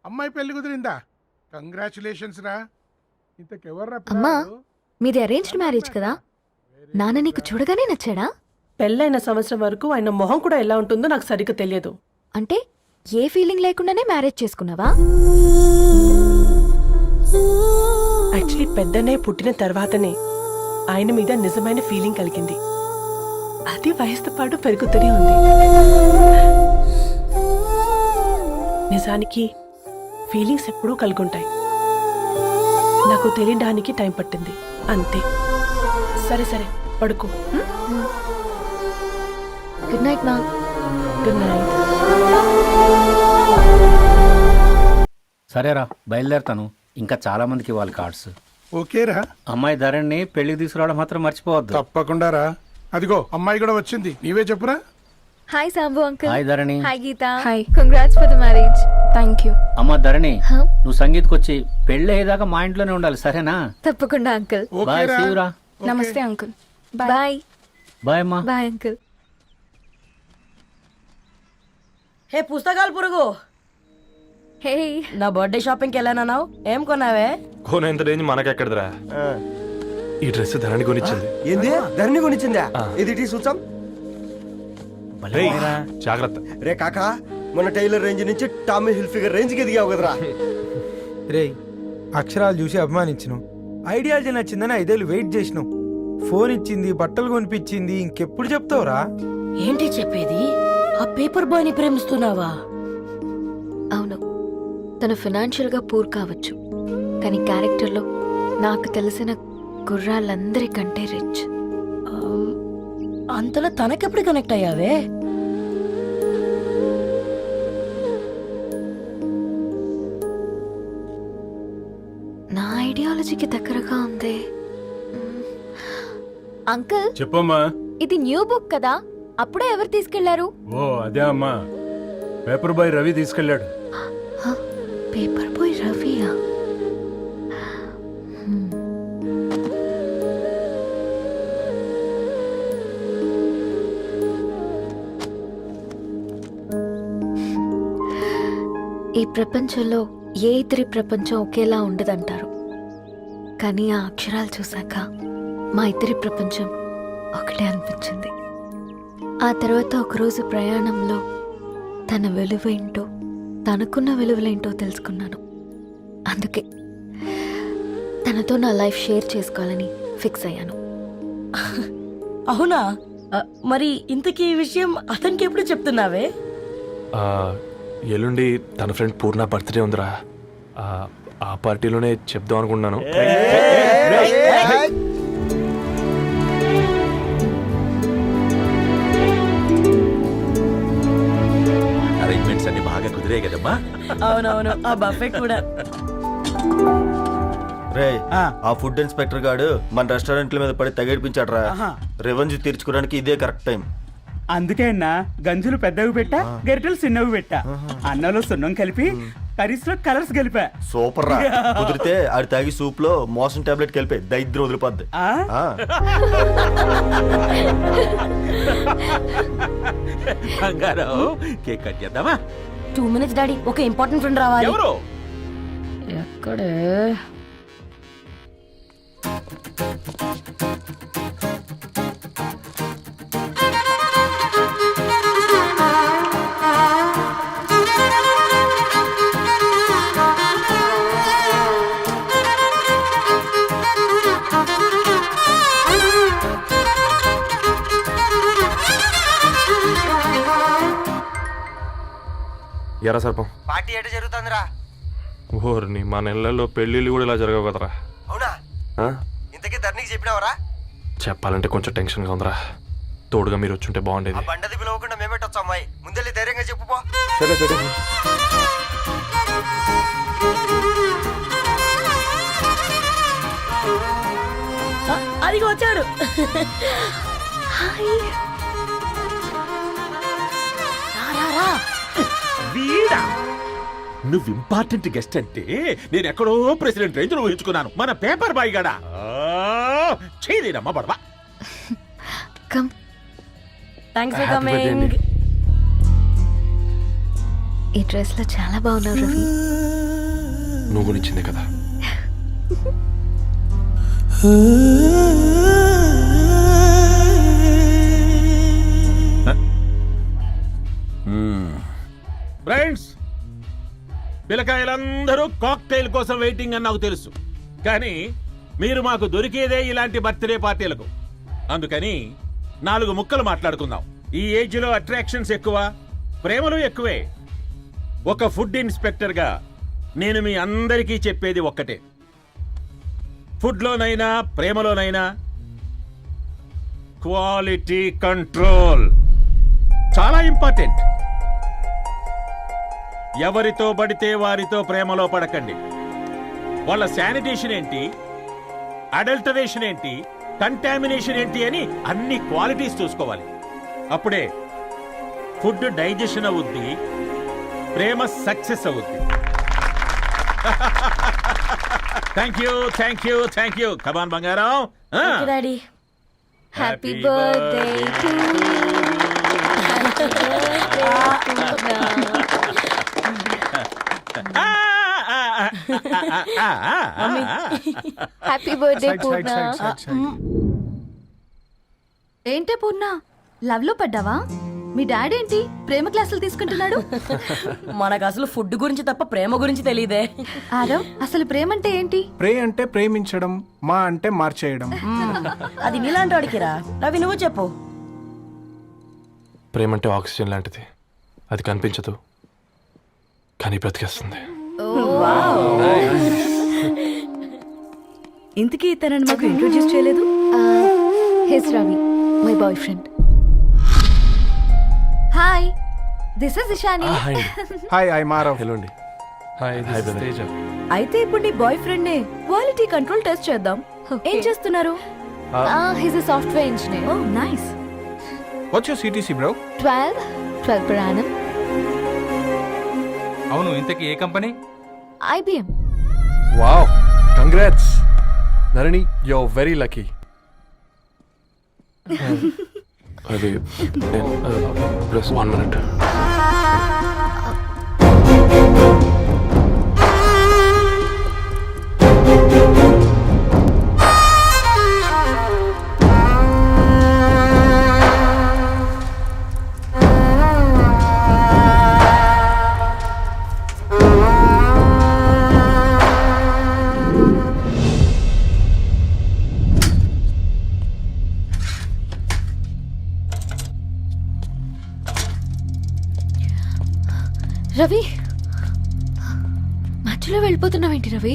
అమ్మాయి పెళ్లి కుదిరిందా? కంగ్రాచులేషన్స్ రా. ఇంతకెవర్రా అమ్మా, పిల్లాడు? మీది అరేంజ్డ్ మ్యారేజ్ కదా, నాన్న నీకు చూడగానే నచ్చాడా? పెళ్ళైన సంవత్సరం వరకు ఆయన మొహం కూడా ఎలా ఉంటుందో నాకు సరిగ్గా తెలియదు. అంటే ఏ ఫీలింగ్ లేకుండానే మ్యారేజ్ చేసుకున్నావా? యాక్చువల్లీ పెద్దనే పుట్టిన తర్వాతనే ఆయన మీద నిజమైన ఫీలింగ్ కలిగింది. అది వయసుతో పాటు పెరుగుతూనే ఉంది. నిజానికి ఫీలింగ్స్ ఎప్పుడూ కలుగుంటాయి, నాకు తెలియడానికి టైం పట్టింది అంతే. సరే సరే, పడుకో. గుడ్ నైట్ మా. Good night. సరేరా, బయలుదేరుతాను. ఇంకా చాలా మందికి ఇవ్వాలి కార్డ్స్. ఓకేరా. అమ్మాయి ధరణి పెళ్లికి తీసుకురావడం మాత్రం మర్చిపోవద్దు. తప్పకుండా రా. అదిగో అమ్మాయి కూడా వచ్చింది, నీవే చెప్పురా. Hi Sambu uncle. Hi Dharani. Hi Geetha. Hi, congrats for the marriage. Thank you. అమ్మ ధరణి, నువ్వు సంగీత్కి వచ్చి పెళ్లి అయ్యేదాకా మా ఇంట్లోనే ఉండాలి, సరేనా? తప్పకుండా అంకుల్. బాయ్, సీ యు రా. నమస్తే అంకుల్. బాయ్. బాయ్ అమ్మా. Bye uncle. హే పుస్తకాలు పురుగు, హే, నా బర్త్డే షాపింగ్కి వెళ్ళానన్నావు, ఏం కొన్నావే? కోనేంత రేంజ్ మనకెక్కడదిరా. ఈ డ్రెస్ ధరణి కొనిచ్చింది. ఏంది? ధరణి కొనిచ్చిందా? ఇది చూసాం. జాగ్రత్త రే కాకా, మన టైలర్ రేంజ్ నుంచి టామీ హిల్ఫిగర్ రేంజ్ కి ఎదిగావు కదరా. రే, అక్షరాలు చూసి అభిమానించను, ఐడియాలజీ నచ్చిందని 5 ఏళ్ళు వెయిట్ చేసినావు. ఫోన్ ఇచ్చింది, బట్టలు కొనిపించింది, ఇంకెప్పుడు చెప్తావురా? ఏంటి చెప్పేది? ఆ పేపర్ బాయ్ ని ప్రేమిస్తున్నావా? అవును, తను ఫినాన్షియల్గా పూర్ కావచ్చు, కానీ క్యారెక్టర్లో నాకు తెలిసిన గుర్రాలందరికంటే రిచ్. అంతలో తనకెప్పుడు కనెక్ట్ అయ్యావే? నా ఐడియాలజీకి దగ్గరగా ఉంది. అంకుల్ చెప్పమ్మా. ఇది న్యూ బుక్ కదా, అప్పుడే ఎవరు తీసుకెళ్లారు? ఓ అదే అమ్మా, పేపర్ బాయ్ రవి తీసుకెళ్ళాడు. పేపర్ బాయ్ రవియా? ఈ ప్రపంచంలో ఏ ఇద్దరి ప్రపంచం ఒకేలా ఉండదంటారు, కానీ ఆ అక్షరాలు చూశాక మా ఇద్దరి ప్రపంచం ఒకటే అనిపించింది. ఆ తర్వాత ఒకరోజు ప్రయాణంలో తన విలువేంటో, తనకున్న విలువలేంటో తెలుసుకున్నాను. అందుకే తనతో నా లైఫ్ షేర్ చేసుకోవాలని ఫిక్స్ అయ్యాను. అవునా? మరి ఇంతకీ ఈ విషయం అతనికి ఎప్పుడు చెప్తున్నావే? ఎల్లుండి తన ఫ్రెండ్ పూర్ణ బర్త్డే ఉందిరా. ఆ పార్టీలోనే చెప్దాం అనుకుంటున్నాను. అరేంజ్మెంట్స్ అన్ని బాగా కుదిరే కదమ్మా. అవునవును, ఆ బఫే కూడా. రే ఆ ఫుడ్ ఇన్స్పెక్టర్ గాడు మన రెస్టారెంట్ల మీద పడి తగేడిపించాడ్రా. రెవెన్యూ తీర్చుకోవడానికి ఇదే కరెక్ట్ టైం. అందుకే అన్న గంజులు పెద్దవి పెట్టా, గరిటెలు చిన్నవి పెట్టా. అన్నంలో సున్నం కలిపి కర్రీస్ లో కలర్స్ కలిపా. సూపర్ రా. కుదిరితే ఆడి తాగి సూప్ లో మోషన్ టాబ్లెట్ కలిపే దైద్యం వదిలిపోద్ది. బంగారం కేక్ కట్ చేద్దామా? 2 minutes డాడీ, ఒక ఇంపార్టెంట్ ఫ్రెండ్ రావాలి. ఎవరు? ఎక్కడే? ఎరా సర్పం, పార్టీ ఎట జరుగుతుందిరా? ఓర్ని మా నెలల్లో పెళ్ళిళ్ళు కూడా ఇలా జరగవు కదరా. అవునా? ఇంతకీ ధర్నీకి చెప్పినావరా? చెప్పాలంటే కొంచెం టెన్షన్గా ఉందిరా. తోడుగా మీరు వచ్చుంటే బాగుండేది. బండది పిలవకుండా మేమేటొచ్చు అమ్మాయి. ముందెళ్ళి ధైర్యంగా చెప్పుపో. సరే సరే. అదిగో వచ్చాడు. వీడా? నువ్వు ఇంపార్టెంట్ గెస్ట్ అంటే నేను ఎక్కడో ప్రెసిడెంట్ రేంజ్ లో ఊహించుకున్నాను. మన పేపర్ బాయ్ గడా చేయలేనమ్మా బడవా. Thanks for coming. ఈ డ్రెస్ లో చాలా బాగున్నావు రవి. నువ్వు గురించిందే కదా. ఫ్రెండ్స్, పిల్లకాయలందరూ కాక్టైల్ కోసం వెయిటింగ్ అని నాకు తెలుసు. కానీ మీరు మాకు దొరికేదే ఇలాంటి బర్త్డే పార్టీలకు. అందుకని 4 ముక్కలు మాట్లాడుకుందాం. ఈ ఏజ్ లో అట్రాక్షన్స్ ఎక్కువ, ప్రేమలు ఎక్కువే. ఒక ఫుడ్ ఇన్స్పెక్టర్ గా నేను మీ అందరికీ చెప్పేది ఒక్కటే. ఫుడ్ లోనైనా ప్రేమలోనైనా క్వాలిటీ కంట్రోల్ చాలా ఇంపార్టెంట్. ఎవరితో పడితే వారితో ప్రేమలో పడకండి. వాళ్ళ శానిటేషన్ ఏంటి, అడల్టరేషన్ ఏంటి, కంటామినేషన్ ఏంటి అని అన్ని క్వాలిటీస్ చూసుకోవాలి. అప్పుడే ఫుడ్ డైజెషన్ అవుద్ది, ప్రేమ సక్సెస్ అవుద్ది. Thank you thank you thank you. Come on బంగారం. Daddy, happy birthday to happy birthday Purna. ఏంటే పూర్ణ, లవ్ లో పడ్డావా? మీ డాడీ ఏంటి ప్రేమ క్లాసులు తీసుకుంటున్నాడు? మనకు అసలు ఫుడ్ గురించి తప్ప ప్రేమ గురించి తెలియదే. ఆరవ్, అసలు ప్రేమ అంటే ఏంటి? ప్రే అంటే ప్రేమించడం, మా అంటే మార్చేయడం. అది నీలాంటి వాడికిరా. రవి, నువ్వు చెప్పు. ప్రేమ అంటే ఆక్సిజన్ లాంటిది. అది కనిపించదు కానీ బ్రతికేస్తుంది. ఇంతకీ తనని మాకు ఇంట్రొడ్యూస్ చేయలేదు. He's Ravi, my boy friend. Hi, this is Ishani. Hi, I Marav. Hello అండి. హాయ్, తేజ. అయితే ఇప్పుడు నీ బాయ్ ఫ్రెండ్ నే క్వాలిటీ కంట్రోల్ టెస్ట్ చేద్దాం. ఏం చేస్తున్నారు? He's a software engineer. Oh nice. What's your CTC bro? 12 per annum. అవును, ఇంతకీ ఏ కంపెనీ? IBM. Wow, congrats Narani, you are very lucky. అది ప్లస్ 1 minute. రవి, మ్యాచ్ మధ్యలో వెళ్ళిపోతున్నావేంటి రవి?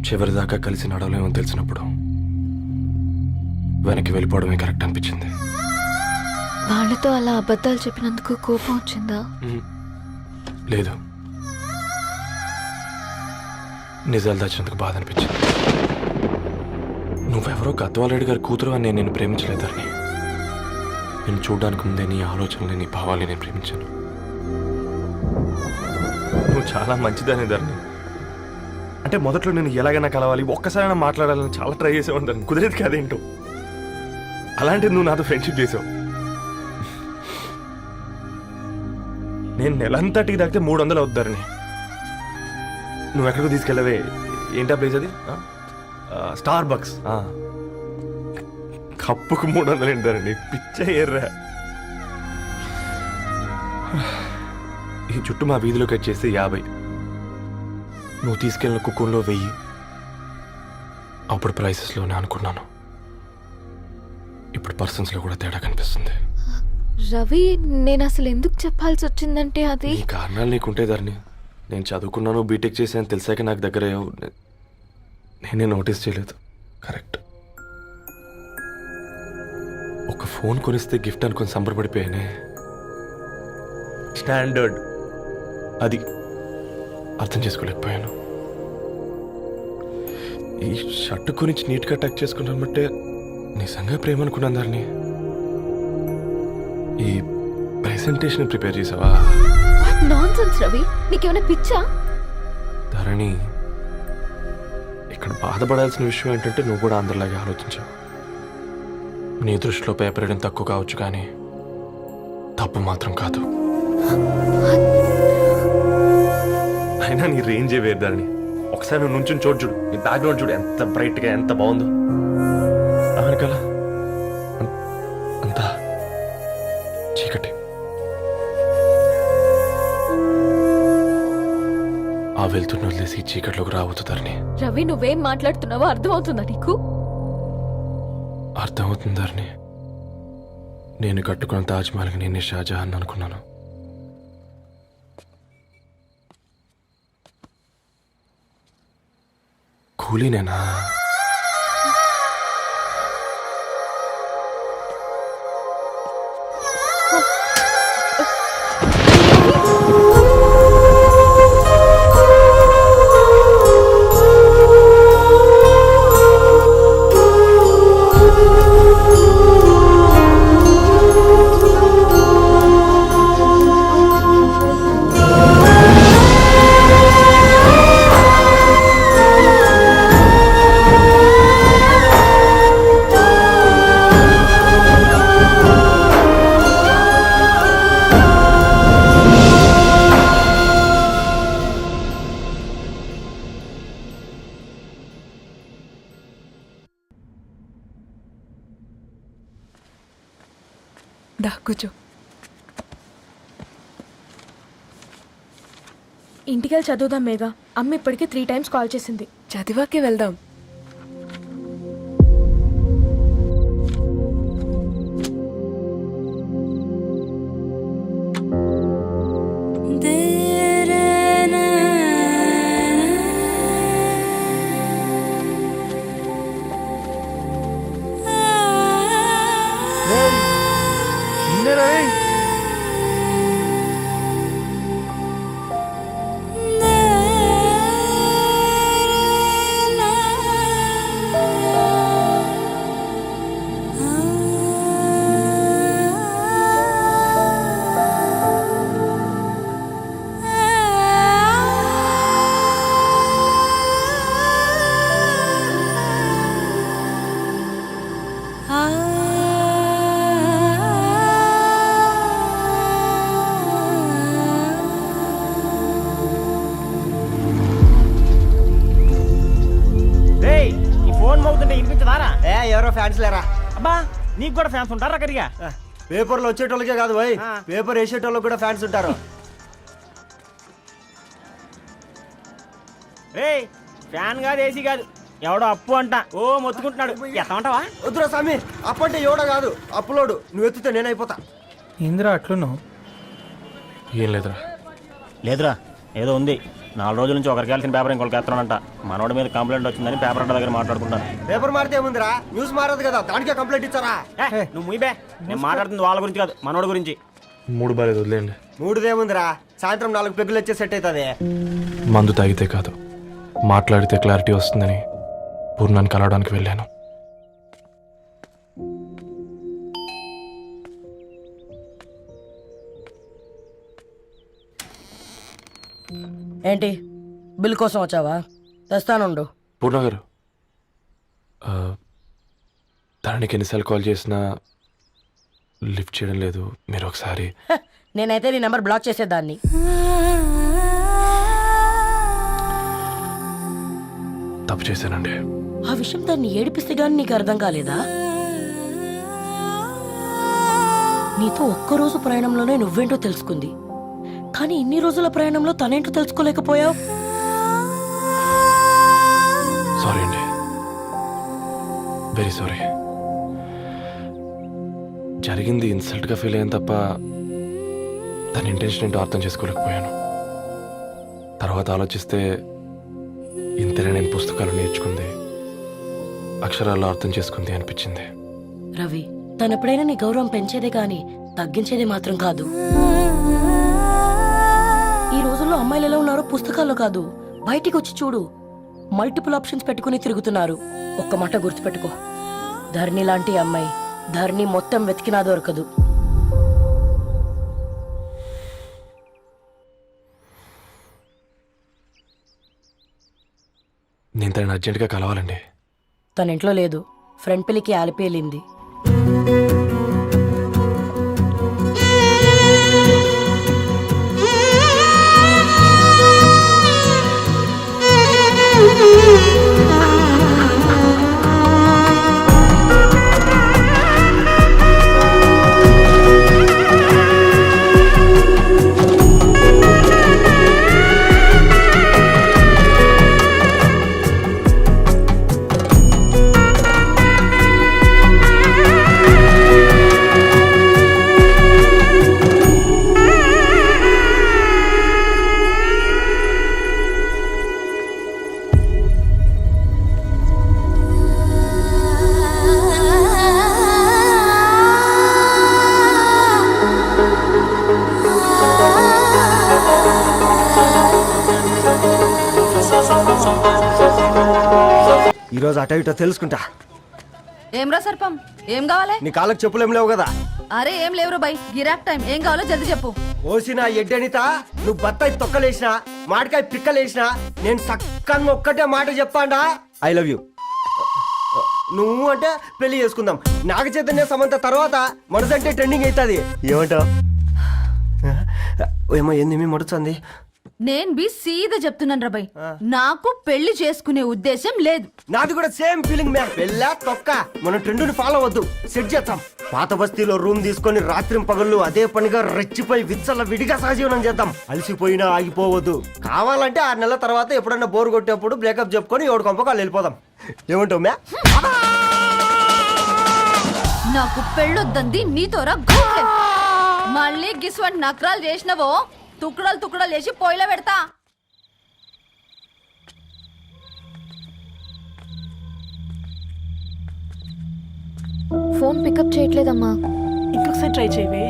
చివరిదాకా కలిసి నడవలేమని తెలిసినప్పుడు వెనక్కి వెళ్ళిపోవడమే కరెక్ట్ అనిపించింది. వాళ్ళతో అలా అబద్ధాలు చెప్పినందుకు కోపం వచ్చిందా? లేదు, నిజాలు దాచినందుకు బాధ అనిపించింది. నువ్వెవరో గద్వాలరెడ్డి గారి కూతురు అని నేను నిన్ను ప్రేమించలేదని. నేను చూడడానికి ముందే నీ ఆలోచనలు, నీ భావాల్ని నేను ప్రేమించాను. నువ్వు చాలా మంచిదని ధరణి. అంటే మొదట్లో నేను ఎలాగైనా కలవాలి, ఒక్కసారైనా మాట్లాడాలని చాలా ట్రై చేసేవాడిని ధరణి. కుదిరేది కాదేంటో. అలాంటిది నువ్వు నాతో ఫ్రెండ్షిప్ చేసావు. నేను నెలంతటికి తాగితే 300 అవుతారని. నువ్వు ఎక్కడికి తీసుకెళ్ళవే? ఏంటా ప్లేస్ అది? Star bucks. కప్పుకు 300 ఏంటారండి, పిచ్చ ఎర్రా. ఈ చుట్టూ మా వీధిలోకి వచ్చేసి 50. నువ్వు తీసుకెళ్ళిన కుక్కర్లో 1000. అప్పుడు ప్రైసెస్లోనే అనుకున్నాను, ఇప్పుడు పర్సన్స్లో కూడా తేడా కనిపిస్తుంది. రవి, నేను అసలు ఎందుకు చెప్పాల్సి వచ్చిందంటే అది ఈ కారణాలు నీకుంటే ధరణి. నేను చదువుకున్నాను, బీటెక్ చేశాను తెలిసాక నాకు దగ్గర నేనే నోటీస్ చేయలేదు. కరెక్ట్. ఒక ఫోన్ కొనిస్తే గిఫ్ట్ అనుకొని సంబరపడిపోయానే. స్టాండర్డ్ అది అర్థం చేసుకోలేకపోయాను. ఈ షర్ట్ గురించి నీట్గా టచ్ చేసుకున్నామంటే నిజంగా ప్రేమ అనుకున్నాను దాన్ని. ఈ ప్రెజెంటేషన్ ప్రిపేర్ చేసావా? నాన్సెన్స్ రవి, నీకేమైనా పిచ్చా? ధరణి, ఇక్కడ బాధపడాల్సిన విషయం ఏంటంటే నువ్వు కూడా అందరిలాగే ఆలోచించావు. నీ దృష్టిలో పేపర్ వేయడం తక్కువ కావచ్చు, కానీ తప్పు మాత్రం కాదు. అయినా నీ రేంజే వేరు ధరణి. ఒకసారి నువ్వు నుంచుని చూడు, నీ బ్యాక్గ్రౌండ్ చూడు ఎంత బ్రైట్గా, ఎంత బాగుందో. వెనకాల అంతా చీకటి. ఆ వెళ్తున్న వదిలేసి చీకట్లోకి రాబోతుందని. రవి, నువ్వేం మాట్లాడుతున్నావో అర్థమవుతుందా నీకు? అర్థమవుతుందని. నేను కట్టుకున్న తాజ్మహల్కి నేనే షాజహాన్ అనుకున్నాను. కూలీనేనా? దా కూర్చో. ఇంటికెళ్ళి చదువుదాం మేఘా. అమ్మ ఇప్పటికే 3 times కాల్ చేసింది. చదివాకే వెళ్దాం. ఎవరో ఫ్యాన్స్ లేరా? అబ్బా, నీకు కూడా ఫ్యాన్స్ ఉంటారా? కరిగా పేపర్లో వచ్చేటోళ్ళకే కాదు భయ్, పేపర్ వేసేటోళ్ళకి కూడా ఫ్యాన్స్ ఉంటారు. రే, ఫ్యాన్ కాదు, ఏసీ కాదు, ఎవడో అప్పు అంట ఓ మొత్తుకుంటున్నాడు. ఎత్తమంటావా? వద్దురా స్వామి, అప్పు అంటే ఎవడో కాదు, అప్పులోడు. నువ్వు ఎత్తితే నేనైపోతా. ఏంద్రా అట్లున్నావు? ఏం లేదురా. లేదురా, ఏదో ఉంది 4 రోజుల నుంచి ఒకరికి వెళ్ళిన పేపర్ ఇంకొకరికి ఎత్తనంట. మనోడి మీద కంప్లైంట్ వచ్చిందని పేపర్ అంట దగ్గర మాట్లాడుకుంటాను. పేపర్ మారితే ముందురా న్యూస్ మారదు కదా, దానికే కంప్లైంట్ ఇచ్చారా? నువ్వు ముయ్యబే, నేను మాట్లాడుతుంది వాళ్ళ గురించి కాదు, మనోడి గురించి. మూడు బాలేదు, వదిలేండి. మూడుదేముందిరా, సాయంత్రం 4 పెగ్గులు వచ్చే సెట్ అవుతుంది. మందు తాగితే కాదు, మాట్లాడితే క్లారిటీ వస్తుందని పూర్ణాన్ని కలవడానికి వెళ్ళాను. ఏంటి బిల్ కోసం వచ్చావా? తెస్తానుండు. పూర్ణ గారు, దానికి ఎన్నిసార్లు కాల్ చేసినా లిఫ్ట్ చేయడం లేదు. మీరు ఒకసారి నేనైతే నీ నెంబర్ బ్లాక్ చేసేదాన్ని. తప్పు చేశానండి. ఆ విషయం దాన్ని ఏడిపిస్తే గానీ నీకు అర్థం కాలేదా? నీతో ఒక్కరోజు ప్రయాణంలోనే నువ్వేంటో తెలుసుకుంది, కానీ ఇన్ని రోజుల ప్రయాణంలో తనేంటో తెలుసుకోలేకపోయావు. సారీ అండి, వెరీ సారీ. జరిగింది ఇన్సల్ట్గా ఫీల్ అయ్యాను తప్ప తన ఇంటెన్షన్ ఏంటో అర్థం చేసుకోలేకపోయాను. తర్వాత ఆలోచిస్తే ఇంతనే నేను పుస్తకాలు నేర్చుకుంది, అక్షరాల్లో అర్థం చేసుకుంది అనిపించింది. రవి, తనెప్పుడైనా నీ గౌరవం పెంచేదే కానీ తగ్గించేదే మాత్రం కాదు. ఈ రోజుల్లో అమ్మాయిలు ఎలా ఉన్నారో పుస్తకాల్లో కాదు, బయటికి వచ్చి చూడు. మల్టిపుల్ ఆప్షన్స్ పెట్టుకుని తిరుగుతున్నారు. ఒక్క మాట గుర్తుపెట్టుకో, ధరణి లాంటి అమ్మాయి ధరణి మొత్తం వెతికినా దొరకదు. నేను తనని అర్జెంటుగా కలవాలండి. తన ఇంట్లో లేదు, ఫ్రెండ్ పెళ్లికి ఆలిపేలింది. ఈరోజు అట ఇటో తెలుసుకుంటా. ఏమ్రా సర్పం, ఏం కావాలి? నీ కాళ్ళకి చెప్పులేం లేవు కదా? అరే ఏం లేవురా బై, గిరాక్ టైం. ఏం కావాలో జల్దీ చెప్పు. ఓసిన ఎడ్డనిత, నువ్వు బత్తాయి తొక్కలేసినా మాడికాయ పిక్కలేసినా నేను సక్కంగా ఒక్కటే మాట చెప్పాండా, ఐ లవ్ యూ. నువ్వు అంటే పెళ్లి చేసుకుందాం. నాగ చైతన్య సమంత తర్వాత మనసంటే ట్రెండింగ్ అవుతుంది. ఏమంటావు? ఏమో ఏంది మడుతుంది? నేను బి సీదా చెప్తున్నాను రా బై, నాకు పెళ్లి చేసుకునే ఉద్దేశం లేదు. నాది కూడా సేమ్ ఫీలింగ్ మ్యామ్. పెళ్ళా తొక్క, మనం ట్రెండ్ని ఫాలో వద్దు, సెట్ చేద్దాం. పాత బస్తీలో రూమ్ తీసుకొని రాత్రి పగళ్ళు అదే పనిగా రెచ్చిపోయి విచ్చల విడిగా సహజీవనం చేద్దాం. అలసిపోయినా ఆగిపోవద్దు. కావాలంటే 6 నెలల తర్వాత ఎప్పుడన్నా బోర్ కొట్టేప్పుడు బ్రేకప్ చెప్పుకొని ఎవడు కొంపకాలు వెళ్ళిపోదాం. ఏమంటావు మ్యా? నాకు పెళ్ళొద్దంది నీతోరా. మళ్ళీ గిస్వంటి నకరాలు చేసినవో తుక్కడలు తుక్కడలు చేసి పొయ్యిలో పెడతా. ఫోన్ పికప్ చేయట్లేదమ్మా. ఇంకొకసారి ట్రై చేయవే.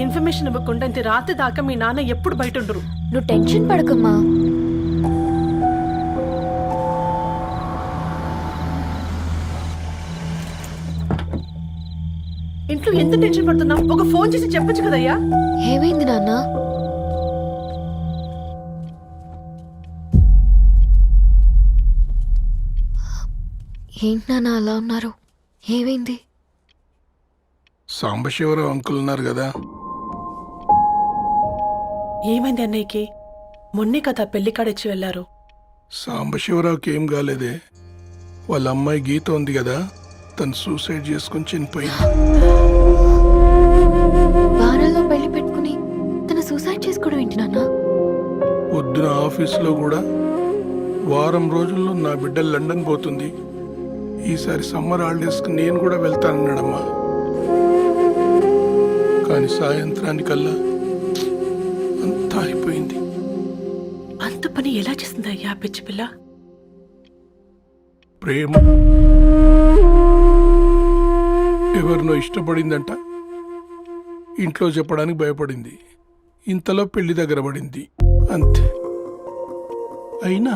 ఇన్ఫర్మేషన్ ఇవ్వకుండా ఇంత రాత్రి దాకా మీ నాన్న ఎప్పుడు బయట ఉండరు. నువ్వు టెన్షన్ పడకమ్మా. ఇంట్లో ఎంత టెన్షన్ పడుతున్నావు? ఒక ఫోన్ చేసి చెప్పొచ్చు కదయ్యా. ఏమైంది నాన్న? ఏంటి నాన్న అలా ఉన్నారు? ఏమైంది? సాంబశివరావు అంకుల్ ఉన్నారు కదా, ఏమైంది అన్నయ్యకి? మొన్నే కదా పెళ్లి కాడిచ్చి వెళ్ళారు. సాంబశివరావుకి ఏం కాలేదే. వాళ్ళ అమ్మాయి గీత ఉంది కదా, తను సూసైడ్ చేసుకుని చనిపోయింది. వారాల్లో పెళ్లి పెట్టుకుని తను సూసైడ్ చేసుకోవడం ఏంటి నాన్న? పొద్దున ఆఫీసులో కూడా వారం రోజుల్లో నా బిడ్డ లండన్ పోతుంది, ఈసారి సమ్మర్ హాలిడేస్కి నేను కూడా వెళ్తానన్నాడమ్మా. కానీ సాయంత్రానికల్లా అంతా అయిపోయింది. ఇవన్నీ ఎలా చేస్తుందయ్యా పిచ్చి పిల్ల? ప్రేమ ఎవరినో ఇష్టపడిందంట, ఇంట్లో చెప్పడానికి భయపడింది, ఇంతలో పెళ్లి దగ్గర పడింది, అంతే. అయినా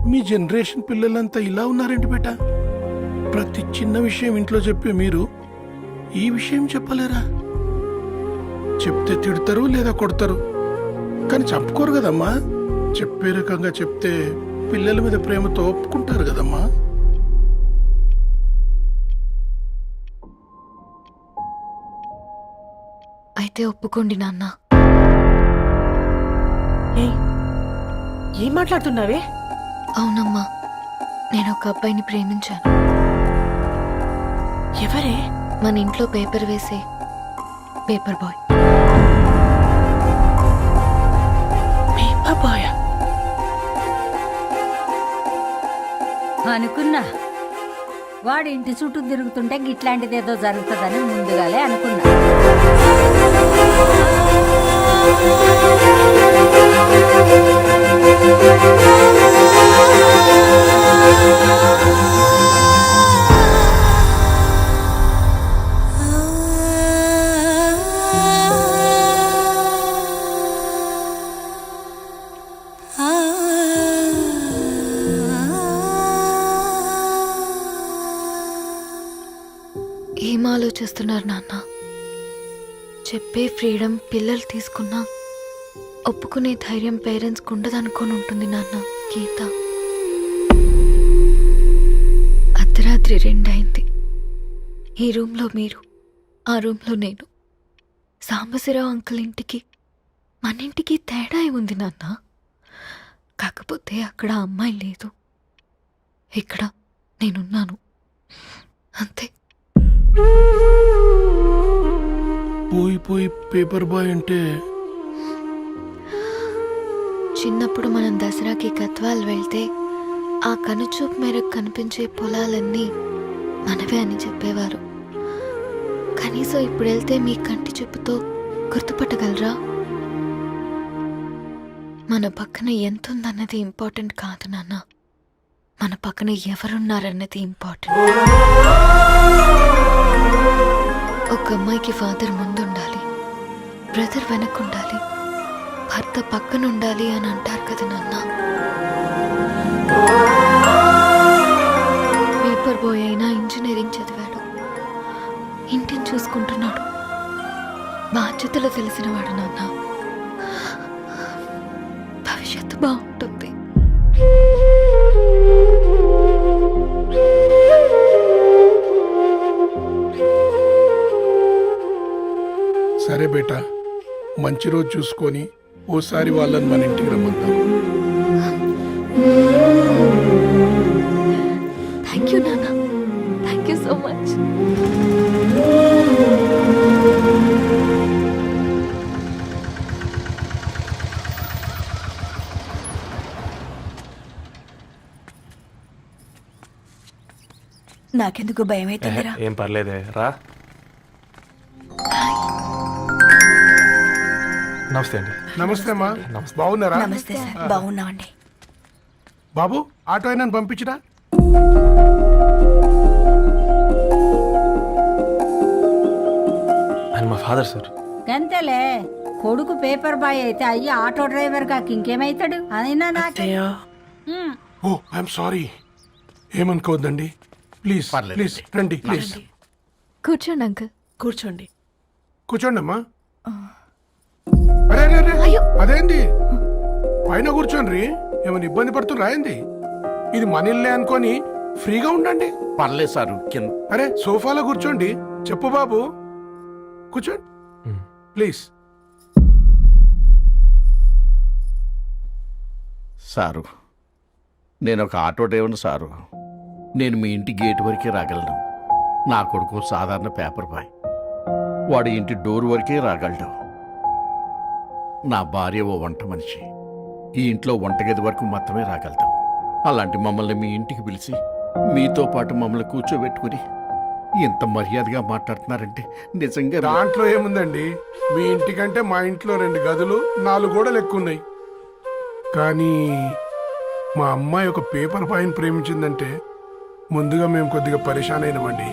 మీ జనరేషన్ పిల్లలంతా ఇలా ఉన్నారేంటి బేట? ప్రతి చిన్న విషయం ఇంట్లో చెప్పే మీరు ఈ విషయం చెప్పలేరా? చెప్తే తిడతారు లేదా కొడతారు, కానీ చంపుకోరు కదమ్మా. చెప్పే రకంగా చెప్తే పిల్లల మీద ప్రేమతో ఒప్పుకుంటారు కదమ్మా. అయితే ఒప్పుకోండి నాన్న. ఏం మాట్లాడుతున్నావే? అవునమ్మా, నేను ఒక అబ్బాయిని ప్రేమించాను. ఎవరే? మన ఇంట్లో పేపర్ వేసే పేపర్ బాయ్. పేపర్ బాయ్ అనుకున్నా వాడి ఇంటి చుట్టూ తిరుగుతుంటే గిట్లాంటిది ఏదో జరుగుతుందని ముందుగాలే అనుకున్నా. ఏం ఆలోచిస్తున్నారు నాన్న? చెప్పే ఫ్రీడమ్ పిల్లలు తీసుకున్నా ఒప్పుకునే ధైర్యం పేరెంట్స్కి ఉండదనుకొని ఉంటుంది నాన్న. గీత, అర్ధరాత్రి 2 అయింది. ఈ రూమ్లో మీరు, ఆ రూమ్లో నేను. సాంబశివరావు అంకుల్ ఇంటికి మన ఇంటికి తేడా ఉంది నాన్న. కాకపోతే అక్కడ అమ్మాయి లేదు, ఇక్కడ నేనున్నాను, అంతే. పోయి పేపర్ బాయ్ అంటే చిన్నప్పుడు మనం దసరాకి గద్వాల్ వెళ్తే ఆ కనుచూపు మేరకు కనిపించే పొలాలన్నీ మనవే అని చెప్పేవారు. కనీసం ఇప్పుడు వెళ్తే మీ కంటి చూపుతో గుర్తుపట్టగలరా? మన పక్కన ఎంత ఉందన్నది ఇంపార్టెంట్ కాదు నాన్న, మన పక్కన ఎవరున్నారన్నది ఇంపార్టెంట్. ఒక అమ్మాయికి ఫాదర్ ముందుండాలి, బ్రదర్ వెనకుండాలి, భర్త పక్కన ఉండాలి అని అంటారు కదా నాన్న. పేపర్ బాయ్ అయినా ఇంజనీరింగ్ చదివాడు, ఇంటిని చూసుకుంటున్నాడు, బాధ్యతలు తెలిసినవాడు నాన్న. భవిష్యత్తు బాగుంటుంది. సరే బేటా, మంచి రోజు చూసుకొని ఓసారి వాళ్ళని మన ఇంటికి రమ్మంటాం. థ్యాంక్ యూ నాన్న, థ్యాంక్ యూ సో మచ్. నాకెందుకు భయం అవుతుందిరా. ఏం పర్లేదే, రా. నమస్తే అండి. నమస్తే అమ్మా, బాగున్నారా? నమస్తే సార్, బాగున్నామండి. బాబు, ఆటో అయినా పంపించరా? ఆయన మా ఫాదర్ సార్. గంతలే, కొడుకు పేపర్ బాయ్ అయితే అయ్యి ఆటో డ్రైవర్ కాక ఇంకేమైతాడు? అయినా నాకు ఓ, ఐఎమ్ సారీ. ఏమనుకోవద్దండి, ప్లీజ్ ప్లీజ్ రండి, ప్లీజ్ కూర్చోండి అంకుల్. కూర్చోండి. కూర్చోండి అమ్మా. అరే అరే అరే, అదేంది పైన కూర్చోండి, ఏమైనా ఇబ్బంది పడుతున్నా ఏంది? ఇది మన ఇల్లే అనుకొని ఫ్రీగా ఉండండి. పర్లేదు సారు. అరే సోఫాలో కూర్చోండి. చెప్పు బాబు, కూర్చోండి ప్లీజ్. సారు, నేను ఒక ఆటో డ్రైవర్ని సారు. నేను మీ ఇంటి గేట్ వరకే రాగలను. నా కొడుకు సాధారణ పేపర్ బాయ్, వాడి ఇంటి డోర్ వరకే రాగలడు. నా భార్య ఓ వంట మనిషి, ఈ ఇంట్లో వంటగది వరకు మాత్రమే రాగలుగుతాం. అలాంటి మమ్మల్ని మీ ఇంటికి పిలిచి మీతో పాటు మమ్మల్ని కూర్చోబెట్టుకుని ఎంత మర్యాదగా మాట్లాడుతున్నారంటే నిజంగా. దాంట్లో ఏముందండి, మీ ఇంటికంటే మా ఇంట్లో 2 గదులు 4 గోడలు ఎక్కువ ఉన్నాయి. కానీ మా అమ్మాయి ఒక పేపర్ పైన ప్రేమించిందంటే ముందుగా మేము కొద్దిగా పరేషాన్ అయినామండి.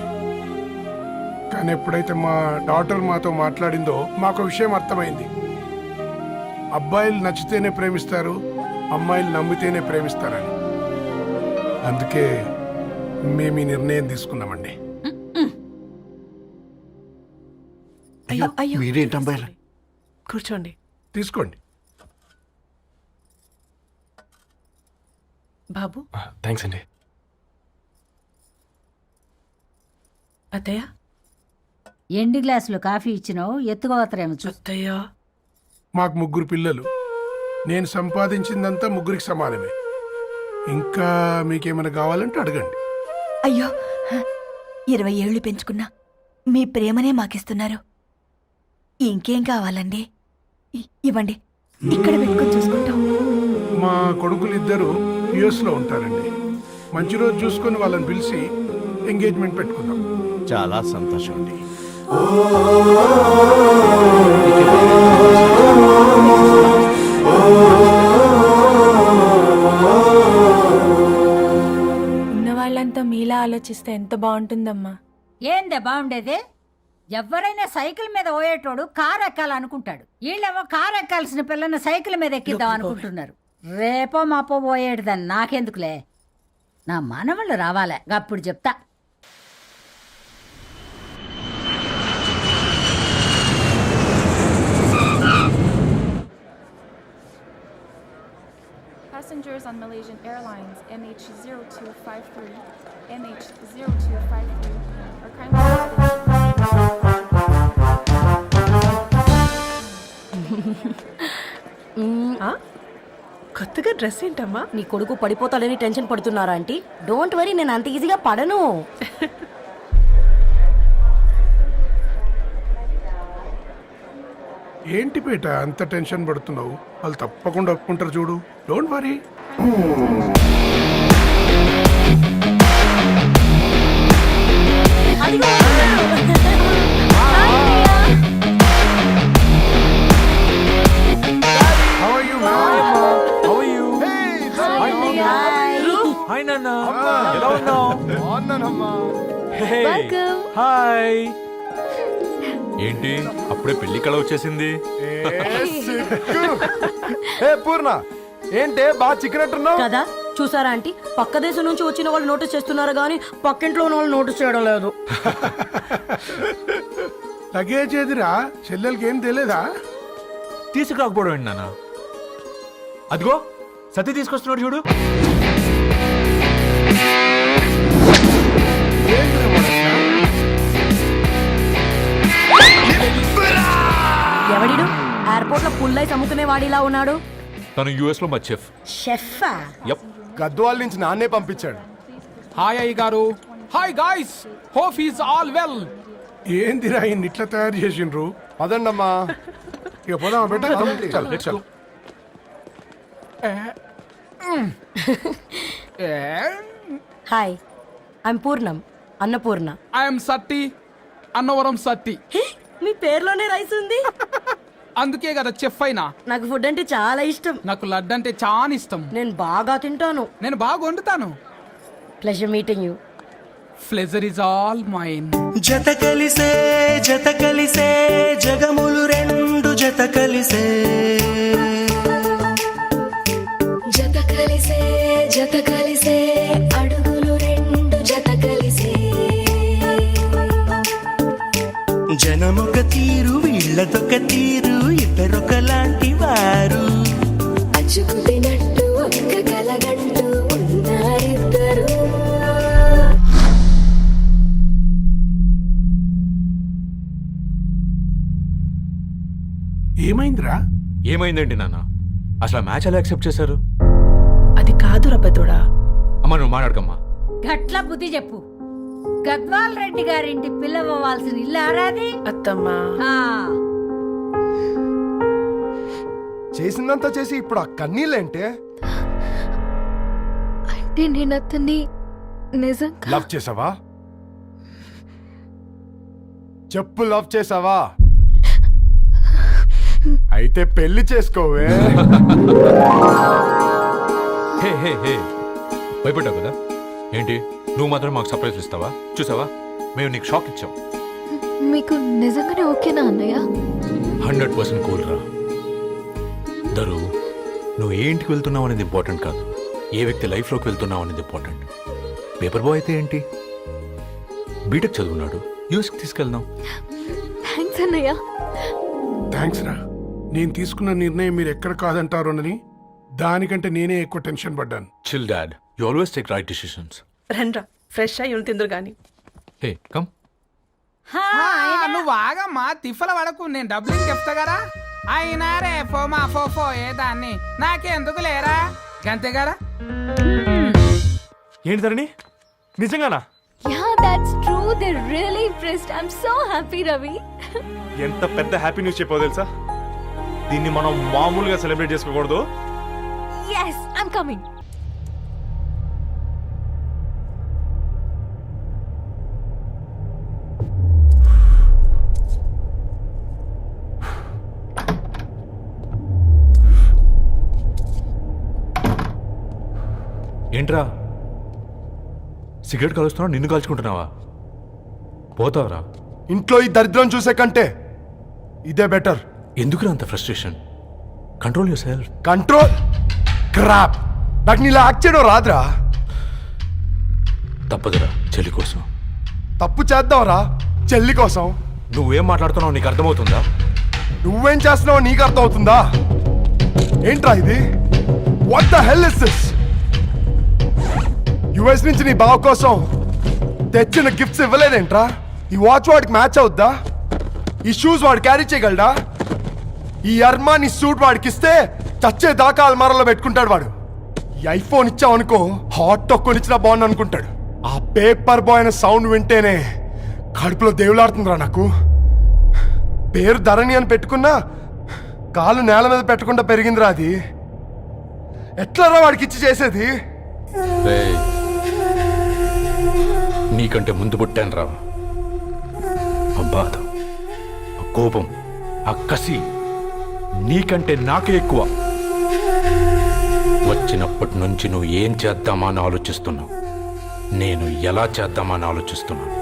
కానీ ఎప్పుడైతే మా డాటర్ మాతో మాట్లాడిందో మాకు విషయం అర్థమైంది. అబ్బాయిలు నచ్చితేనే ప్రేమిస్తారు, అమ్మాయిలు నమ్మితేనే ప్రేమిస్తారని. అందుకే మేము ఈ నిర్ణయం తీసుకున్నామండి. అయ్యో అయ్యో మీరేంటి అమ్మాయిలు? కూర్చోండి. తీసుకోండి. బాబు, థ్యాంక్స్ అండి. అత్తయ్య. ఎండి గ్లాసులో కాఫీ ఇచ్చినావు, ఎత్తుకోవతరేమో అత్తయ్య. మాకు 3 పిల్లలు. నేను సంపాదించిందంతా 3కి సమానమే. ఇంకా మీకేమైనా కావాలంటే అడగండి. అయ్యో 20 ఏళ్ళు పెంచుకున్నా మీ ప్రేమనే మాకిస్తున్నారు. ఇంకేం కావాలండి? ఇవ్వండి, ఇక్కడ పెట్టుకొని చూసుకుంటాం. మా కొడుకులిద్దరూ యుఎస్ లో ఉంటారండి. మంచి రోజు చూసుకొని వాళ్ళని పిలిచి ఎంగేజ్మెంట్ పెట్టుకుందాం. చాలా సంతోషం అండి. ఉన్న వాళ్ళంతా మీలా ఆలోచిస్తే ఎంత బాగుంటుందమ్మా. ఏందే బాగుండేది? ఎవరైనా సైకిల్ మీద పోయేటోడు కారు ఎక్కాలనుకుంటాడు. వీళ్ళేమో కారు ఎక్కాల్సిన పిల్లని సైకిల్ మీద ఎక్కిద్దాం అనుకుంటున్నారు. రేపో మాపో పోయేటిదని నాకెందుకులే, నా మనవళ్ళు రావాలే, అప్పుడు చెప్తా. Passengers on Malaysian Airlines MH0253, MH0253 are kindly. కొత్తగా డ్రెస్ ఏంటమ్మా? నీ కొడుకు పడిపోతాడని టెన్షన్ పడుతున్నారా ఆంటీ? డోంట్ వరీ, నేను అంత ఈజీగా పడను. ఏంటి పేట అంత టెన్షన్ పడుతున్నావు? వాళ్ళు తప్పకుండా ఒప్పుకుంటారు చూడు. Don't worry. హాయ్ నాన్న, ఎలా ఉన్నావు? హాయ్. ఏంటి అప్పుడే పెళ్లి కళ వచ్చేసింది? పూర్ణ ఏంటే బాగా చిక్కినట్టున్నావు కదా, చూసారా ఆంటీ? పక్క దేశం నుంచి వచ్చిన వాళ్ళు నోటీస్ చేస్తున్నారు కానీ పక్కింట్లో ఉన్న వాళ్ళు నోటీస్ చేయడం లేదు. లగేజ్ ఏదిరా? చెల్లెలకి ఏం తెలియదా? తీసుకురాకపోవడం ఏంటి నాన్న? అదిగో సతీ తీసుకొస్తున్నాడు చూడు. ఎవడిడు ఎయిర్పోర్ట్ లో పుల్లై అమ్ముకునే వాడిలా ఉన్నాడు? తను యుఎస్ లో మా చెఫ్. షెఫా? యప్. గద్వాల నుంచి నాన్నే పంపించాడు. హాయ్ అయ్య గారు. Hi guys, hope is all well. ఏందిరా ఇన్ని ఇట్లా తయారు చేసిండ్రు? పదండమ్మా. ఇక పోదామా బెట్ట? Hi, I'm Purnam, Annapurna. I'm Satti, Annavaram Satti. మీ పేర్లోనే రైస్ ఉంది. అందుకే కదా చెఫ్ అయినా. నాకు ఫుడ్ అంటే చాలా ఇష్టం. నాకు లడ్డు అంటే చాలా ఇష్టం. నేను బాగా తింటాను. నేను బాగా వండుతాను. Pleasure meeting you. Pleasure is all mine. జత కలిసే జగములు రెండు జత కలిసే. జత కలిసే అడుగులు రెండు జత కలిసే. జనమొక తీరు వీళ్ళదొక తీరు, ఇద్దరొకలాంటి వారు. అచ్చుకు తినట్టు ఒక్క కలగంటూ ఉన్నారిద్దరు. ఏమైందిరా? ఏమైందండి నాన్న? అసలు ఆ మ్యాచ్ ఎలా యాక్సెప్ట్ చేశారు? అది కాదు రబ్బతోడా. అమ్మ నువ్వు మాట్లాడకమ్మా. గట్ల బుద్ధి చెప్పు. గద్వాల్ రెడ్డి గారింటి పిల్లవ్వాల్సిన ఇల్లు ఆరాది. అత్తమ్మా, చేసిందంతా చేసి ఇప్పుడు ఆ కన్నీళ్ళేంటే? అంటే నేను అతన్ని నిజంగా లవ్ చేసావా? చెప్పు, లవ్ చేసావా? అయితే పెళ్లి చేసుకోవే. హే హే హే భయపడ్డావు కదా ఏంటి నువ్వు మాత్రం మాకు సర్ప్రైజ్ ఇస్తావా చూసావా మేము నీకు షాక్ ఇచ్చాం మీకు నిజంగానే ఓకేనా అన్నయ్య 100% కూల్ రా దరు నువ్వు ఏ ఇంటికి వెళ్తున్నావు అనేది ఇంపార్టెంట్ కాదు ఏ వ్యక్తి లైఫ్లోకి వెళ్తున్నావు అనేది ఇంపార్టెంట్ పేపర్ బాయ్ అయితే ఏంటి బీటెక్ చదువున్నాడు యూఎస్కి తీసుకెళ్దాం థ్యాంక్స్ అన్నయ్య థ్యాంక్స్ రా నేను తీసుకున్న నిర్ణయం మీరు ఎక్కడ కాదంటారోనని దానికంటే నేనే ఎక్కువ టెన్షన్ పడ్డాను. Chill dad you always take right decisions రండ్రా ఫ్రెష్ అయ్యి ఉండి తిందురు గాని హే కమ్ నువ్వు ఆగమ్మా తిఫల పడకు నేను డబ్బులు చెప్తా కదా అయినా రే ఫో ఏదాన్ని నాకెందుకు లేరా గంతే కదా. ఏంటి ధరణి నిజంగానా? Yeah that's true they really impressed I am so happy Ravi ఎంత పెద్ద హ్యాపీ న్యూస్ చెప్పావు తెలుసా? దీన్ని మనం మామూలుగా సెలబ్రేట్ చేసుకోకూడదు. yes I'm coming ఏంట్రా సిగరెట్ కాలుస్తున్నావు నిన్ను కాల్చుకుంటున్నావా పోతావరా ఇంట్లో ఈ దరిద్రం చూసే కంటే ఇదే బెటర్. ఎందుకురా అంత frustration control your self control crap నాకు నీలా యాక్ట్ చేయడం రాదురా. తప్పదురా చెల్లి కోసం తప్పు చేద్దాంరా చెల్లి కోసం. నువ్వేం మాట్లాడుతున్నావు నీకు అర్థమవుతుందా? నువ్వేం చేస్తున్నావో నీకు అర్థం అవుతుందా? ఏంట్రా ఇది? What the hell is this? US నుంచి నీ బావ కోసం తెచ్చిన గిఫ్ట్స్ ఇవ్వలేదేంట్రా? ఈ వాచ్ వాడికి మ్యాచ్ అవుద్దా? ఈ షూస్ వాడు క్యారీ చేయగలడా? ఈ అర్మాని సూట్ వాడికి ఇస్తే చచ్చే దాకా అల్మారాలో పెట్టుకుంటాడు వాడు. ఈ ఐఫోన్ ఇచ్చావనుకో హాట్ టొక్కని ఇచ్చినా బాగుంది అనుకుంటాడు. ఆ పేపర్ బాయ్ అనే సౌండ్ వింటేనే కడుపులో దేవులాడుతుందిరా నాకు. పేరు ధరణి అని పెట్టుకున్నా కాలు నేల మీద పెట్టకుండా పెరిగిందిరా అది. ఎట్లారా వాడికి ఇచ్చి చేసేది? నీకంటే ముందు పుట్టాను రా. ఆ బాధ ఆ కోపం ఆ కసి నీకంటే నాకే ఎక్కువ. వచ్చినప్పటి నుంచి నువ్వు ఏం చేద్దామా అని ఆలోచిస్తున్నావు, నేను ఎలా చేద్దామా అని ఆలోచిస్తున్నాను.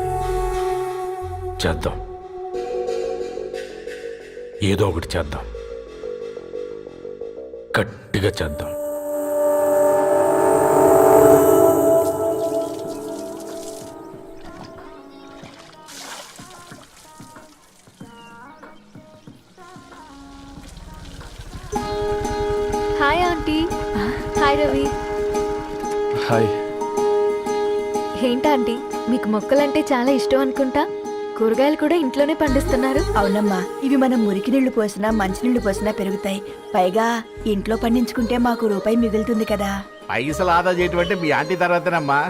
చేద్దాం, ఏదో ఒకటి చేద్దాం, గట్టిగా చేద్దాం. Hi aunty. Hi Ravi. Hi. ఏంటా ఆంటీ మీకు మొక్కలంటే చాలా ఇష్టం అనుకుంటా, కూరగాయలు కూడా ఇంట్లోనే పండిస్తున్నారు. అవునమ్మా, ఇవి మనం మురికి నీళ్లు పోసినా మంచినీళ్లు పోసినా పెరుగుతాయి. పైగా ఇంట్లో పండించుకుంటే మాకు రూపాయి మిగులుతుంది కదా. పైసలు ఆదా చేయటం అంటే మీ ఆంటీ తర్వాతనమ్మా.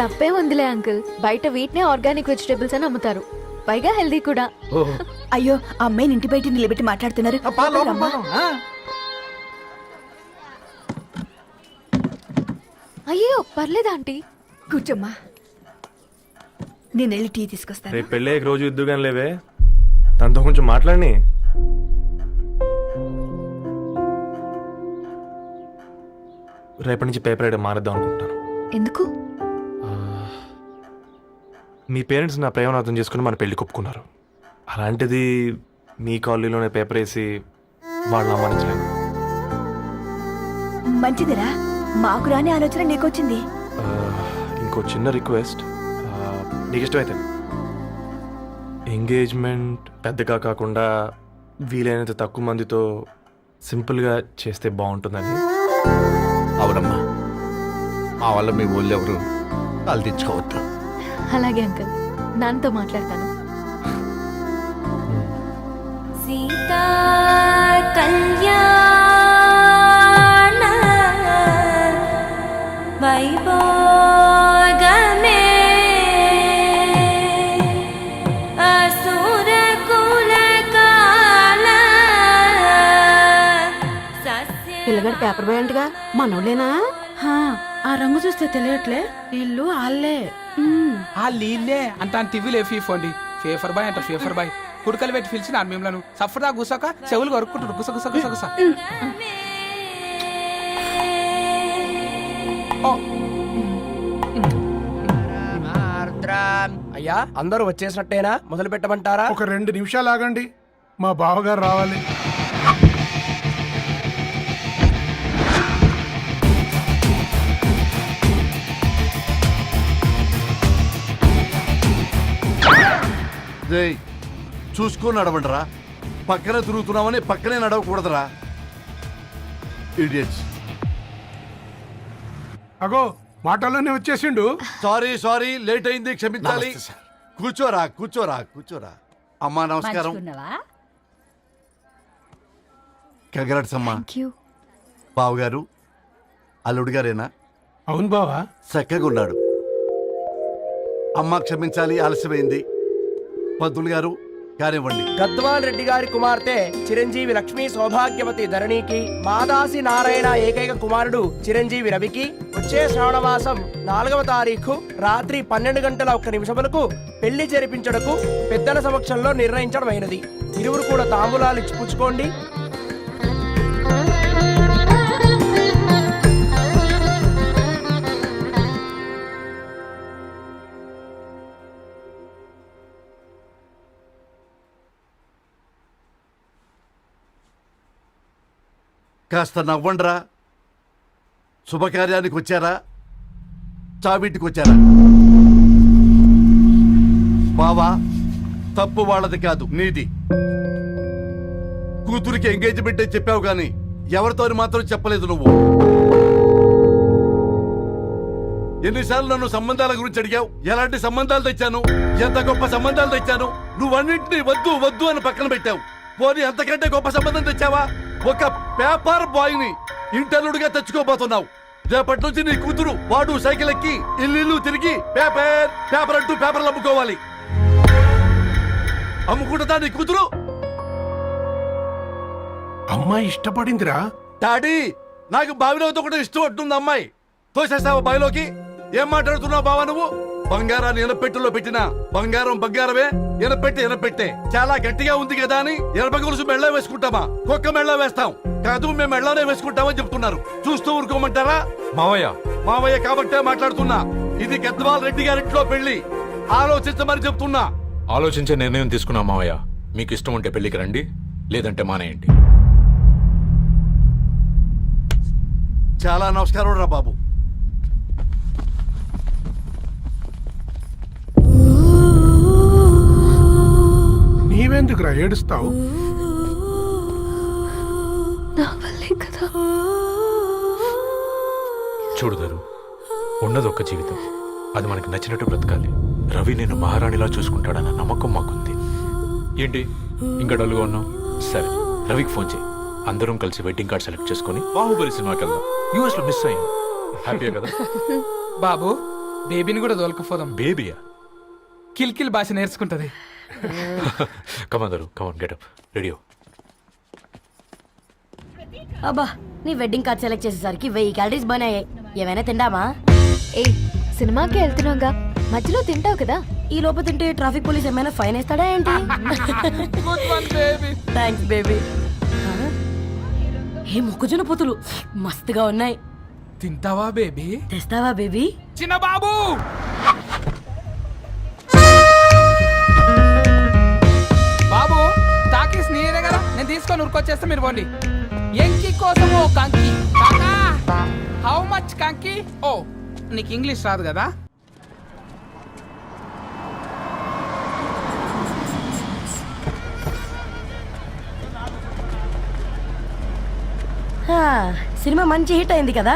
తప్పే ఉందిలే అంకుల్, బయట వీటినే ఆర్గానిక్ వెజిటేబుల్స్ అని అమ్ముతారు, పైగా హెల్దీ కూడా. అయ్యో, అమ్మాయిని ఇంటి బయట నిలబెట్టి మాట్లాడుతున్నారు. అయ్యో పర్లేదు ఆంటీ, కూర్చోమ్మా, నేను వెళ్ళి టీ తీసుకొస్తాను. రేపు పెళ్ళే రోజు ఇద్దుగాని లేవే, తనతో కొంచెం మాట్లాడి. రేపటి నుంచి పేపర్ రైడ్ మారేద్దాం అనుకుంటాను. ఎందుకు? మీ పేరెంట్స్ నా ప్రేమను అర్థం చేసుకుని మన పెళ్లి ఒప్పుకున్నారు. అలాంటిది మీ కాలనీలోనే పేపర్ వేసి వాళ్ళు అమ్మానించలేను. మంచిదిరా, మాకు రాని ఆలోచన నీకొచ్చింది. ఇంకో చిన్న రిక్వెస్ట్, నీకు ఇష్టమైతే ఎంగేజ్మెంట్ పెద్దగా కాకుండా వీలైనంత తక్కువ మందితో సింపుల్గా చేస్తే బాగుంటుందని. అవునమ్మా, మా వల్ల మీ ఊళ్ళో ఎవరు వాళ్ళు తెచ్చుకోవద్దు. అలాగే అంకుల్, నాన్నతో మాట్లాడతాను. సీతా కళ్యాణ వైభోగమే అసుర కుల కాల. పిల్లగాడు పేపర్ బాయ్ అంటగా, మనోళ్ళేనా? ఆ రంగు చూస్తే తెలియట్లే, ఇల్లు ఆళ్ళే. ఆ లీళ్ళే అంత టీవీలో ఫీఫోండి. ఫేఫర్ బాయ్ అంట, ఫేఫర్ బాయ్. కుడుకలు పెట్టి పిలిచిన మిమ్మల్ని సఫర్దా గుసక చెవులు కొరుక్కుంటారు. గుస గుస గుస గుస. అయ్యా అందరూ వచ్చేసినట్టేనా మొదలు పెట్టమంటారా? ఒక 2 నిమిషాలు ఆగండి, మా బావగారు రావాలి. చూసుకొని నడవండిరా. పక్కన తిరుగుతున్నామని పక్కనే నడవకూడదురా. ఇడియట్స్. అగో మాటల్లోనే వచ్చేసిండు. సారీ లేట్ అయింది, క్షమించాలి. కూర్చోరా. అమ్మా నమస్కారం. కంగ్రాట్స్ అమ్మా. బావగారు అల్లుడు గారేనా? అవును బావా. చక్కగా ఉన్నాడు. అమ్మ క్షమించాలి, ఆలస్యమైంది. పంతులు గారు కానివ్వండి. గద్వాల్ రెడ్డి గారి కుమార్తె చిరంజీవి లక్ష్మీ సౌభాగ్యవతి ధరణికి, మాదాసి నారాయణ ఏకైక కుమారుడు చిరంజీవి రవికి వచ్చే శ్రావణమాసం 4వ తారీఖు రాత్రి 12:01 పెళ్లి జరిపించడకు పెద్దల సమక్షంలో నిర్ణయించడమైనది. ఇరువురు కూడా తాంబూలాలు ఇచ్చి పుచ్చుకోండి. కాస్త నవ్వండ్రా. శుభకార్యానికి వచ్చారా, చావింటికి వచ్చారా? బావా, తప్పు వాళ్ళది కాదు, నీది. కూతురికి ఎంగేజ్మెంట్ అని చెప్పావు గాని ఎవరితో మాత్రం చెప్పలేదు నువ్వు. ఎన్నిసార్లు నన్ను సంబంధాల గురించి అడిగావు? ఎలాంటి సంబంధాలు తెచ్చాను, ఎంత గొప్ప సంబంధాలు తెచ్చాను. నువ్వన్నింటినీ వద్దు అని పక్కన పెట్టావు. పోనీ అంతకంటే గొప్ప సంబంధం తెచ్చావా? ఒక పేపర్ బాయ్ ని ఇంటర్లుడిగా తెచ్చుకోబోతున్నావు. రేపటి నుంచి నీ కూతురు వాడు సైకిల్ ఎక్కి ఇల్లు తిరిగి పేపర్ అంటూ పేపర్లు అమ్ముకోవాలి. అమ్ముకుంటుందా నీ కూతురు? అమ్మాయి ఇష్టపడిందిరా. డాడీ, నాకు బావిలోతో కూడా ఇష్టం అంటుంది అమ్మాయి. తోసేస్తావా బావిలోకి? ఏం మాట్లాడుతున్నావు బావా నువ్వు? బంగారాన్ని ఎనపెట్టులో పెట్టినా బంగారమే, ఎనపెట్టే చాలా గట్టిగా ఉంది కదా అని ఎనప గొలుసు మెళ్ళ వేసుకుంటామా? కుక్క మెళ్ళ వేస్తాం కాదు, మేము మెళ్ళనే వేసుకుంటామని చెప్తున్నారు. చూస్తూ ఊరుకోమంటారా? మావయ్య కాబట్టే మాట్లాడుతున్నా. ఇది గద్వాల్ రెడ్డి గారింట్లో పెళ్లి. ఆలోచించమని చెప్తున్నా. ఆలోచించే నిర్ణయం తీసుకున్నా మావయ్య. మీకు ఇష్టం ఉంటే పెళ్లికి రండి, లేదంటే మానేయండి. చాలా నమస్కారం రా బాబు. నీవెందుకురా ఏడుస్తావు? చూడుదరు, ఉన్నది ఒక్క జీవితం. అది మనకి నచ్చినట్టు బ్రతకాలి. రవి నేను మహారాణిలా చూసుకుంటాడన్న నమ్మకం మాకుంది. ఏంటి ఇంకా డల్గా ఉన్నావు? సరే, రవికి ఫోన్ చేయి. అందరం కలిసి వెడ్డింగ్ కార్డ్ సెలెక్ట్ చేసుకుని బాహుబలి సినిమాకి వెళ్దాం. యూఎస్ లో మిస్ అయ్యాం. హ్యాపీయా కదా? బాబు, బేబీని కూడా దొరకపోదాం. బేబీయా? కిల్కిల్ భాష నేర్చుకుంటది. Come on get up, ready. అబ్బా, నీ వెడ్డింగ్ కార్డ్ సెలెక్ట్ చేసేసరికి 1000 క్యాలరీస్ బర్న్ అయ్యాయి. ఏమైనా తిండామా? ఏ సినిమాకి వెళ్తున్నావుగా, మధ్యలో తింటావు కదా. ఈ లోపు తింటే ట్రాఫిక్ పోలీస్ ఏమైనా ఫైన్ వేస్తాడా ఏంటి? Thanks baby. ఏ మొక్కజొన్న పొతులు మస్తుగా ఉన్నాయి. తింటావా బేబీ? తెస్తావా బేబీ? చిన్న బాబు, బాబు టాకీస్ నీదే కదా, నేను తీసుకొని ఉరుకొచ్చేస్తే మీరు పోండి. ఎంకి కోసం ఓ కంకి. హౌ మచ్ కంకి? ఓ, నీకు ఇంగ్లీష్ రాదు కదా. సినిమా మంచి హిట్ అయింది కదా.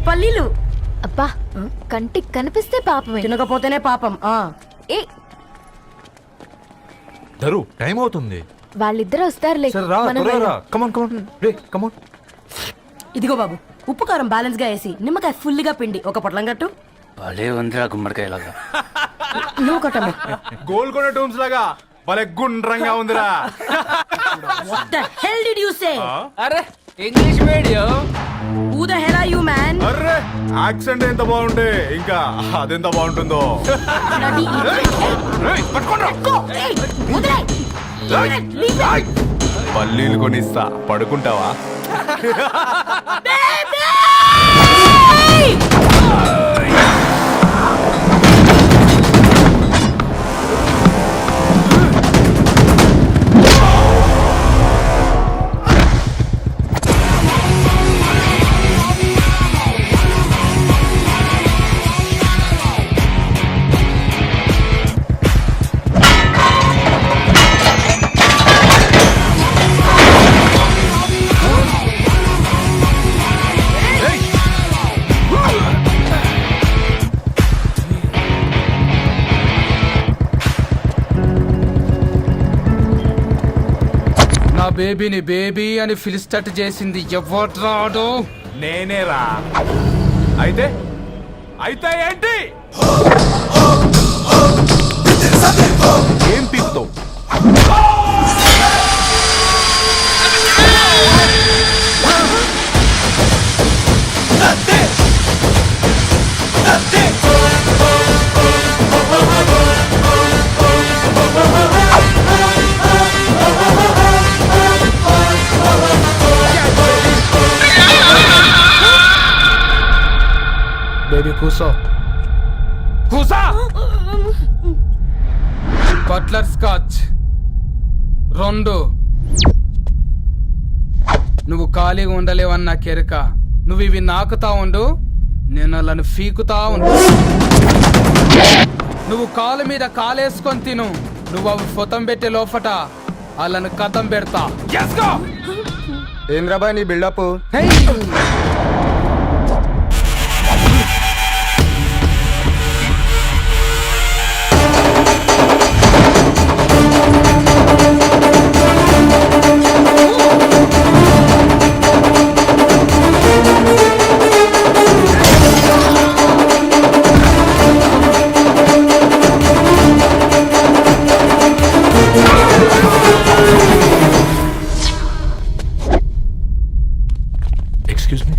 పల్లీలు. అబ్బా, కంటికి కనిపిస్తే పాపమే, తినకపోతేనే పాపం. ఏ దరు, టైం అవుతుంది. వాళ్ళిద్దరు వస్తారులే. ఇదిగో బాబు, ఉప్పు కారం బ్యాలెన్స్ గా వేసి నిమ్మకాయ ఫుల్ గా పిండి ఒక పొట్లం కట్టు. భలే ఉందిరా గుమ్మడికాయలాగా. నువ్వు కట్టమ్మా. గోల్కొండ టూమ్స్ లాగా భలే గుండ్రంగా ఉందిరా. What the hell did you say? అరే English medium. Who the hell are you man? అర్రే యాక్సెంట్ ఎంత బాగుంటే ఇంకా అదెంత బాగుంటుందో. పల్లీలు కొనిస్తా, పడుకుంటావా? నా బేబీని బేబీ అని ఫిలిస్టట్ చేసింది ఎవడ్రాడు? నేనేరా. అయితే అయితే ఏంటి? ఏం పీకుతావు? బేబీ కూసో. కూసా. Butler scotch 2. నువ్వు ఖాళీగా ఉండలేవన్న కెరక. నువ్వు ఇవి నాకుతా ఉండు, నేను అలాను ఫీకుతా ఉండు. నువ్వు కాలు మీద కాలేసుకొని తిను. నువ్వు అవి ఫొతం పెట్టే లోపట అలాను కథం పెడతా. ఏం రాబాయ్ నీ బిల్డప్? Excuse me.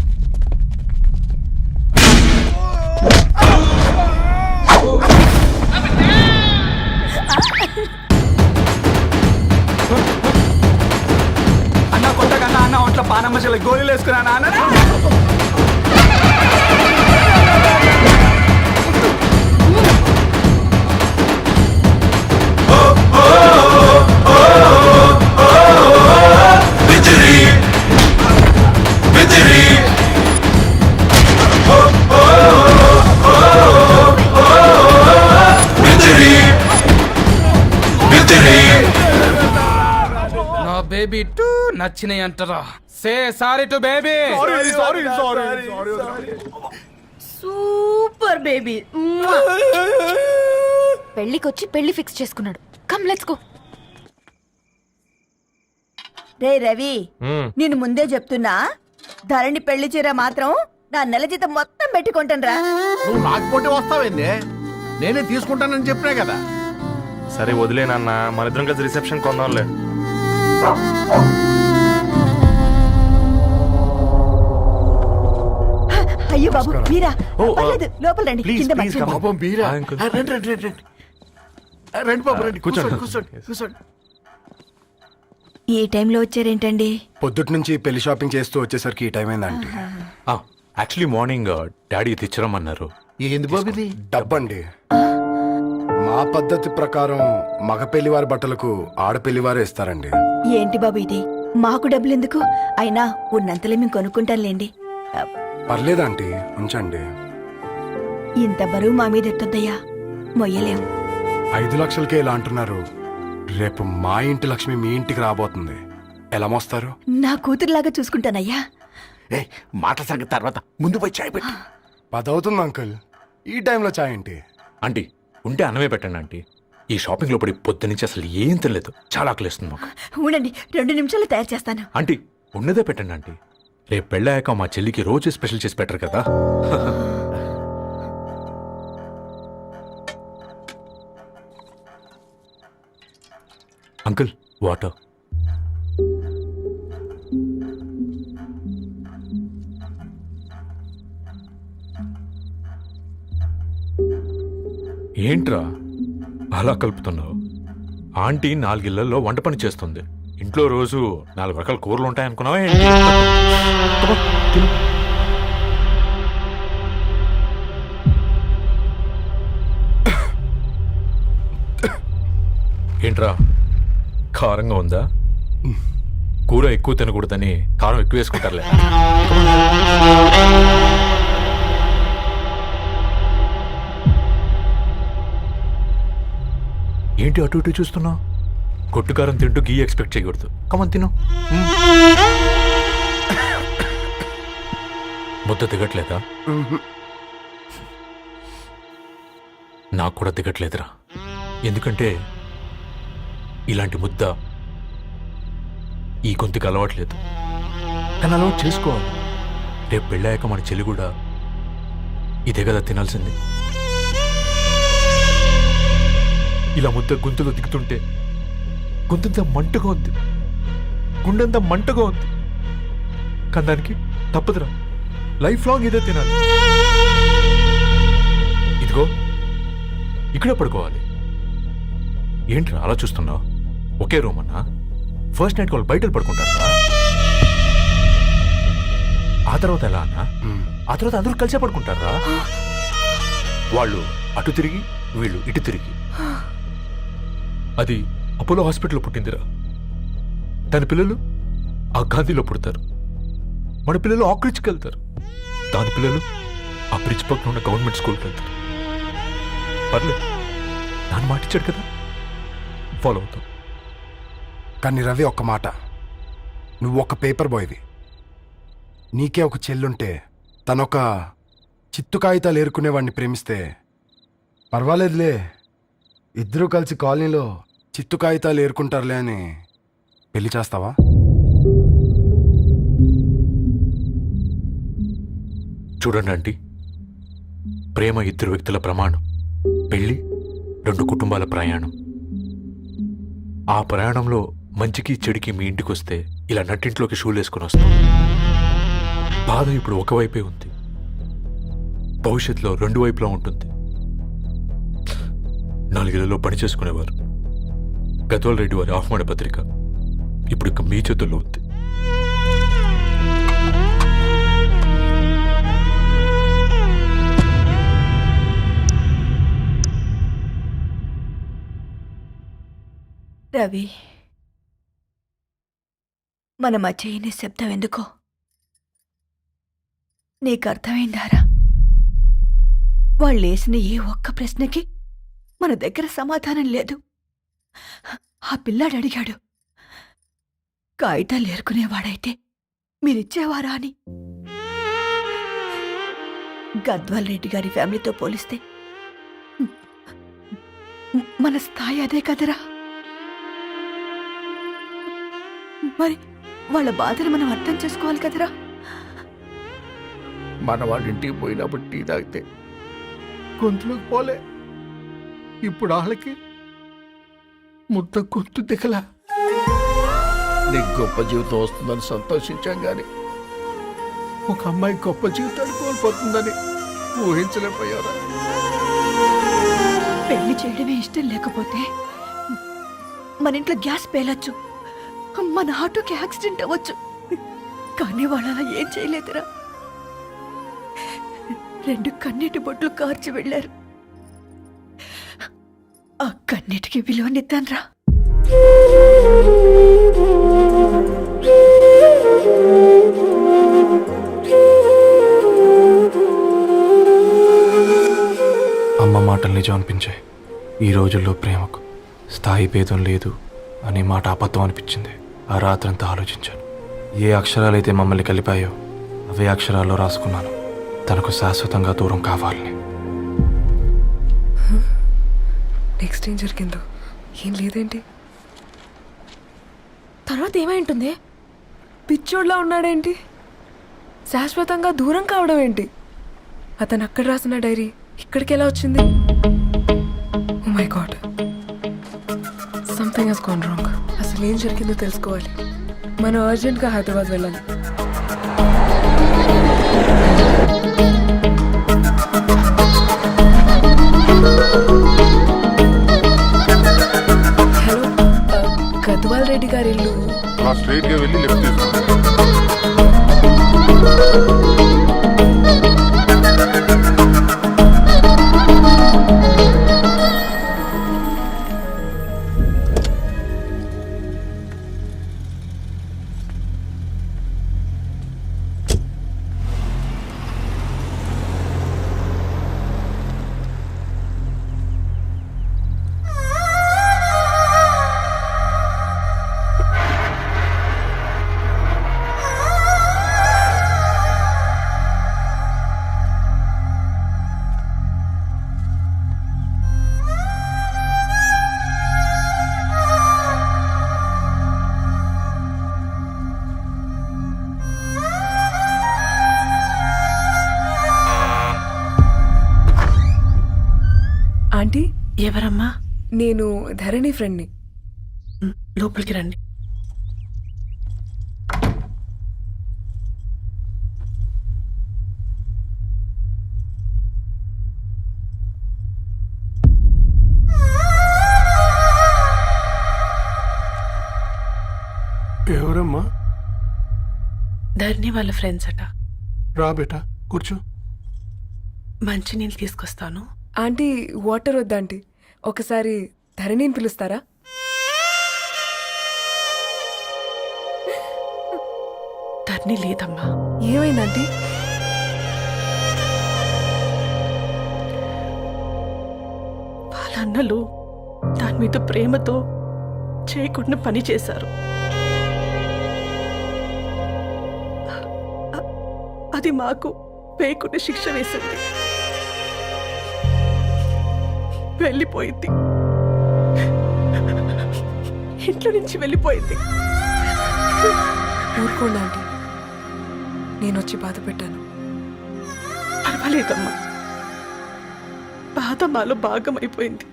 అన్న కొట్టకన్నా అన్న ఒంట్లో పానమ్మశల గోళీలు వేసుకున్నా అన్న. నా బేబీ టూ నచ్చినాయి అంటారా? Say sorry to baby. Super baby. పెళ్ళికొచ్చి పెళ్లి ఫిక్స్ చేసుకున్నాడు. Come let's go. రే రవి, నేను ముందే చెప్తున్నా, ధరణి పెళ్లి చీర మాత్రం నా నెల జీతం మొత్తం పెట్టుకుంటాను. నువ్వు నాకు పోటీ వస్తావేంది? నేనే తీసుకుంటానని చెప్పినా కదా. సరే వదిలేనన్న, మన ఇద్దరం కలిసి రిసెప్షన్ కొందాంలే. అయ్యో బాబు మీరా, పర్లేదు, లోపల రండి. కింద మర్చిపోయాను. పాపం బీరా. Hi uncle. రండి రండి రండి రండి. రండి బాబు రండి. కూర్చోండి కూర్చోండి కూర్చోండి. ఈ టైంలో వచ్చారేంటండి? పొద్దుటి నుంచి పెళ్లి షాపింగ్ చేస్తూ వచ్చేసరికి ఈ టైం అయిందండి. యాక్చువల్లీ మార్నింగ్ డాడీ తెచ్చరమన్నారు. ఏంది బాబు ఇది? డబ్బండి. మా పద్ధతి ప్రకారం మగ పెళ్లివారి బట్టలకు ఆడపెళ్లివారే ఇస్తారండి. ఏంటి బాబు ఇది? మాకు డబ్బులు ఎందుకు? అయినా ఉన్నంతలే మేము కొనుక్కుంటాంలేండి. పర్లేదంటీ, ఉంచండి. ఇంత బరువు మా మీద ఎత్తొద్దయ్యా, మొయ్యలేం. 5 లక్షలకే ఇలా అంటున్నారు. రేపు మా ఇంటి లక్ష్మి మీ ఇంటికి రాబోతుంది. ఎలా మోస్తారు? నా కూతురులాగా చూసుకుంటానయ్యా. మాట సంగతి తర్వాత, ముందు పోయి చాయ్ పెట్టి. 10 అవుతుంది అంకుల్. ఈ టైంలో చాయ్ ఏంటి? ఆంటీ ఉంటే అన్నమే పెట్టండి ఆంటీ. ఈ షాపింగ్ లో పడి పొద్దు నుంచి అసలు ఏం తెలియదు. చాలా ఆకలిస్తుంది మాకు. ఉండండి, 2 నిమిషాలు తయారు చేస్తాను. ఆంటీ ఉన్నదే పెట్టండి ఆంటీ. రేపు పెళ్ళాక మా చెల్లికి రోజు స్పెషల్ చేసి పెట్టరు కదా. Uncle water. ఏంట్రా అలా కలుపుతున్నావు? ఆంటీ 4 ఇళ్లలో వంట పని చేస్తుంది. ఇంట్లో రోజు 4 రకాల కూరలు ఉంటాయనుకున్నావా ఏంటి? తప్ప, తిను. ఏంట్రా కారంగా ఉందా? కూర ఎక్కువ తినకూడదని కారం ఎక్కువ వేసుకుంటారులే. ఏంటి అటు ఇటు చూస్తున్నావు? కొట్టుకారం తింటూ గీ ఎక్స్పెక్ట్ చేయకూడదు. కమన్ తిను. ముద్ద దిగట్లేదా? నాకు కూడా దిగట్లేదురా. ఎందుకంటే ఇలాంటి ముద్ద ఈ గొంతుకి అలవాట్లేదు. కానీ అలవాటు చేసుకోవాలి. రేపు పెళ్ళాక మన చెల్లి కూడా ఇదే కదా తినాల్సింది. ఇలా ముద్ద గొంతులో దిగుతుంటే గొంతంతా మంటగా ఉంది, గుండెంతా మంటగా ఉంది. కానీ దానికి తప్పదురా, లైఫ్ లాంగ్ ఇదే తినాలి. ఇదిగో ఇక్కడే పడుకోవాలి. ఏంట్రా అలా చూస్తున్నావు? ఒకే రూమ్ అన్నా? ఫస్ట్ నైట్ వాళ్ళు బయట పడుకుంటారా? ఆ తర్వాత ఎలా అన్నా? ఆ తర్వాత అందరూ కలిసే పడుకుంటారా? వాళ్ళు అటు తిరిగి వీళ్ళు ఇటు తిరిగి. అది అపోలో హాస్పిటల్లో పుట్టిందిరా. దాని పిల్లలు ఆ గాంధీలో పుడతారు. మన పిల్లలు ఆక్రిడ్జ్కి వెళ్తారు. దాని పిల్లలు ఆ బ్రిడ్జ్ పక్కన ఉన్న గవర్నమెంట్ స్కూల్కి వెళ్తారు. పర్లేదు, నాన్న మాట ఇచ్చాడు కదా, ఫాలో అవుతాం. కానీ రవి, ఒక్క మాట, నువ్వు ఒక పేపర్ బాయ్వి. నీకే ఒక చెల్లుంటే తనొక చిత్తు కాగితాలు ఏరుకునేవాడిని ప్రేమిస్తే పర్వాలేదులే, ఇద్దరూ కలిసి కాలనీలో చిత్తు కాగితాలు ఏరుకుంటారులే అని పెళ్లి చేస్తావా? చూడండి ఆంటీ, ప్రేమ 2 వ్యక్తుల ప్రమాణం, పెళ్లి 2 కుటుంబాల ప్రయాణం. ఆ ప్రయాణంలో మంచికి చెడుకి మీ ఇంటికి వస్తే ఇలా నట్టింట్లోకి షూలు వేసుకుని వస్తాం. బాధ ఇప్పుడు ఒకవైపే ఉంది, భవిష్యత్తులో 2 వైపులా ఉంటుంది. 4 ఇళ్లలో పని చేసుకునేవారు గద్వాల్ రెడ్డి వారి ఆహ్వాన పత్రిక ఇప్పుడు ఇక మీ చేతుల్లో ఉంది. రవి, మన మధ్య ఈ నిశ్శబ్దం ఎందుకో నీకు అర్థమైందారా? వాళ్ళేసిన ఏ ఒక్క ప్రశ్నకి మన దగ్గర సమాధానం లేదు. ఆ పిల్లాడు అడిగాడు, కాగితాలు ఏరుకునేవాడైతే మీరిచ్చేవారా అని. గద్వాల్ రెడ్డి గారి ఫ్యామిలీతో పోలిస్తే మన స్థాయి అదే కదరా. మరి వాళ్ళ బాధను మనం అర్థం చేసుకోవాలి కదరా. మన వాళ్ళ ఇంటికి పోయినప్పుడు టీ తాగితే గొంతులోకి పోలే, ఇప్పుడు వాళ్ళకి ముద్ద గొంతు దిగలా. నీకు గొప్ప జీవితం వస్తుందని సంతోషించాం కానీ ఒక అమ్మాయి గొప్ప జీవితాన్ని కోల్పోతుందని ఊహించలేకపోయారా? పెళ్లి చేయడమే ఇష్టం లేకపోతే మన ఇంట్లో గ్యాస్ పేలొచ్చు, మన ఆటోకి యాక్సిడెంట్ అవ్వచ్చు, కానీ వాళ్ళు అలా ఏం చేయలేదురా. 2 కన్నీటి బొట్లు కార్చి వెళ్ళారు. ఆ కన్నీటికి విలువనిద్దాన్రా. అమ్మ మాటలు నిజం అనిపించాయి. ఈ రోజుల్లో ప్రేమకు స్థాయి భేదం లేదు అనే మాట అబద్ధం అనిపించింది. ఆ రాత్రంతా ఆలోచించాను. ఏ అక్షరాలైతే మమ్మల్ని కలిపాయో అవే అక్షరాల్లో రాసుకున్నాను, తనకు శాశ్వతంగా దూరం కావాలని. నెక్స్ట్ ఏం జరిగిందో ఏం లేదేంటి? తర్వాత ఏమై ఉంటుంది? పిచ్చోడ్లా ఉన్నాడేంటి? శాశ్వతంగా దూరం కావడం ఏంటి? అతను అక్కడ రాసిన డైరీ ఇక్కడికి ఎలా వచ్చింది? Oh my god, something has gone wrong. అసలు ఏం జరిగిందో తెలుసుకోవాలి. మనం అర్జెంట్గా హైదరాబాద్ వెళ్ళాలి. రెడ్డి గారి ఇల్లు? అలా స్ట్రైట్ గా వెళ్ళి లెఫ్ట్ తీసుకోండి. ఆంటీ, ఎవరమ్మా? నేను ధరణి ఫ్రెండ్ని. లోపలికి రండి. ఎవరమ్మా? ధరణి వాళ్ళ ఫ్రెండ్స్ అట. రా బేటా, కూర్చో. మంచినీళ్ళు తీసుకొస్తాను. ఆంటీ, వాటర్ వద్దా ఆంటీ? ఒకసారి ధరణిని పిలుస్తారా? ధరణి లేదమ్మా. ఏమైంది ఆంటీ? వాళ్ళ అన్నలు దాని మీద ప్రేమతో చేయకుండా పని చేశారు. అది మాకు పేయకుండా శిక్ష వేసింది. వెళ్ళిపోయింది, ఇంట్లో నుంచి వెళ్ళిపోయింది. ఊరుకోండి ఆంటీ, నేను వచ్చి బాధ పెట్టాను. పర్వాలేదమ్మా, బాధ మాలో భాగం అయిపోయింది.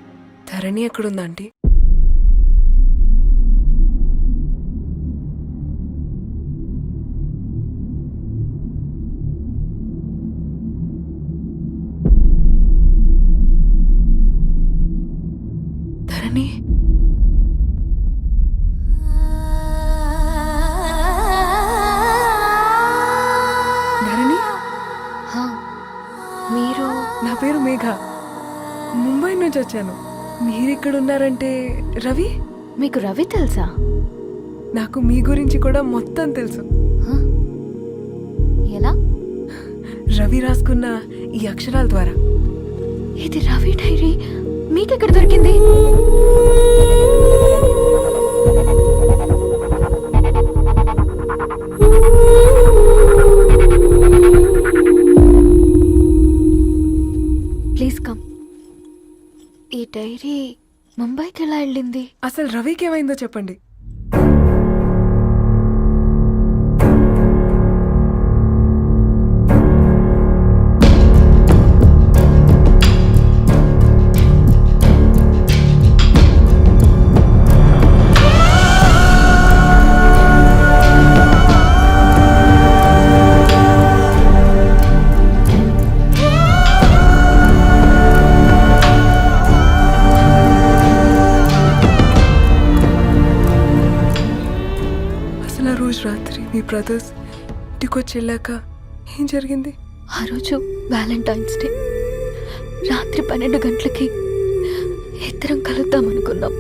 ధరణి ఎక్కడుందా ఆంటీ? ధరణి, ధరణి, మీరు? నా పేరు మేఘ, ముంబై నుంచి వచ్చాను. మీరెక్కడున్నారంటే? రవి? మీకు రవి తెలుసా? నాకు మీ గురించి కూడా మొత్తం తెలుసు. ఎలా? రవి రాసుకున్న ఈ అక్షరాల ద్వారా. ఇది రవి డైరీ మీకెక్కడ దొరికింది? Please come. ఈ డైరీ ముంబైకి ఎలా వెళ్ళింది? అసలు రవికి ఏమైందో చెప్పండి. రాత్రి మీ బ్రదర్స్ ఇంటికొచ్చి వెళ్ళాక ఏం జరిగింది? ఆ రోజు వ్యాలంటైన్స్ డే రాత్రి 12 గంటలకి ఇద్దరం కలుద్దాం అనుకున్నాం.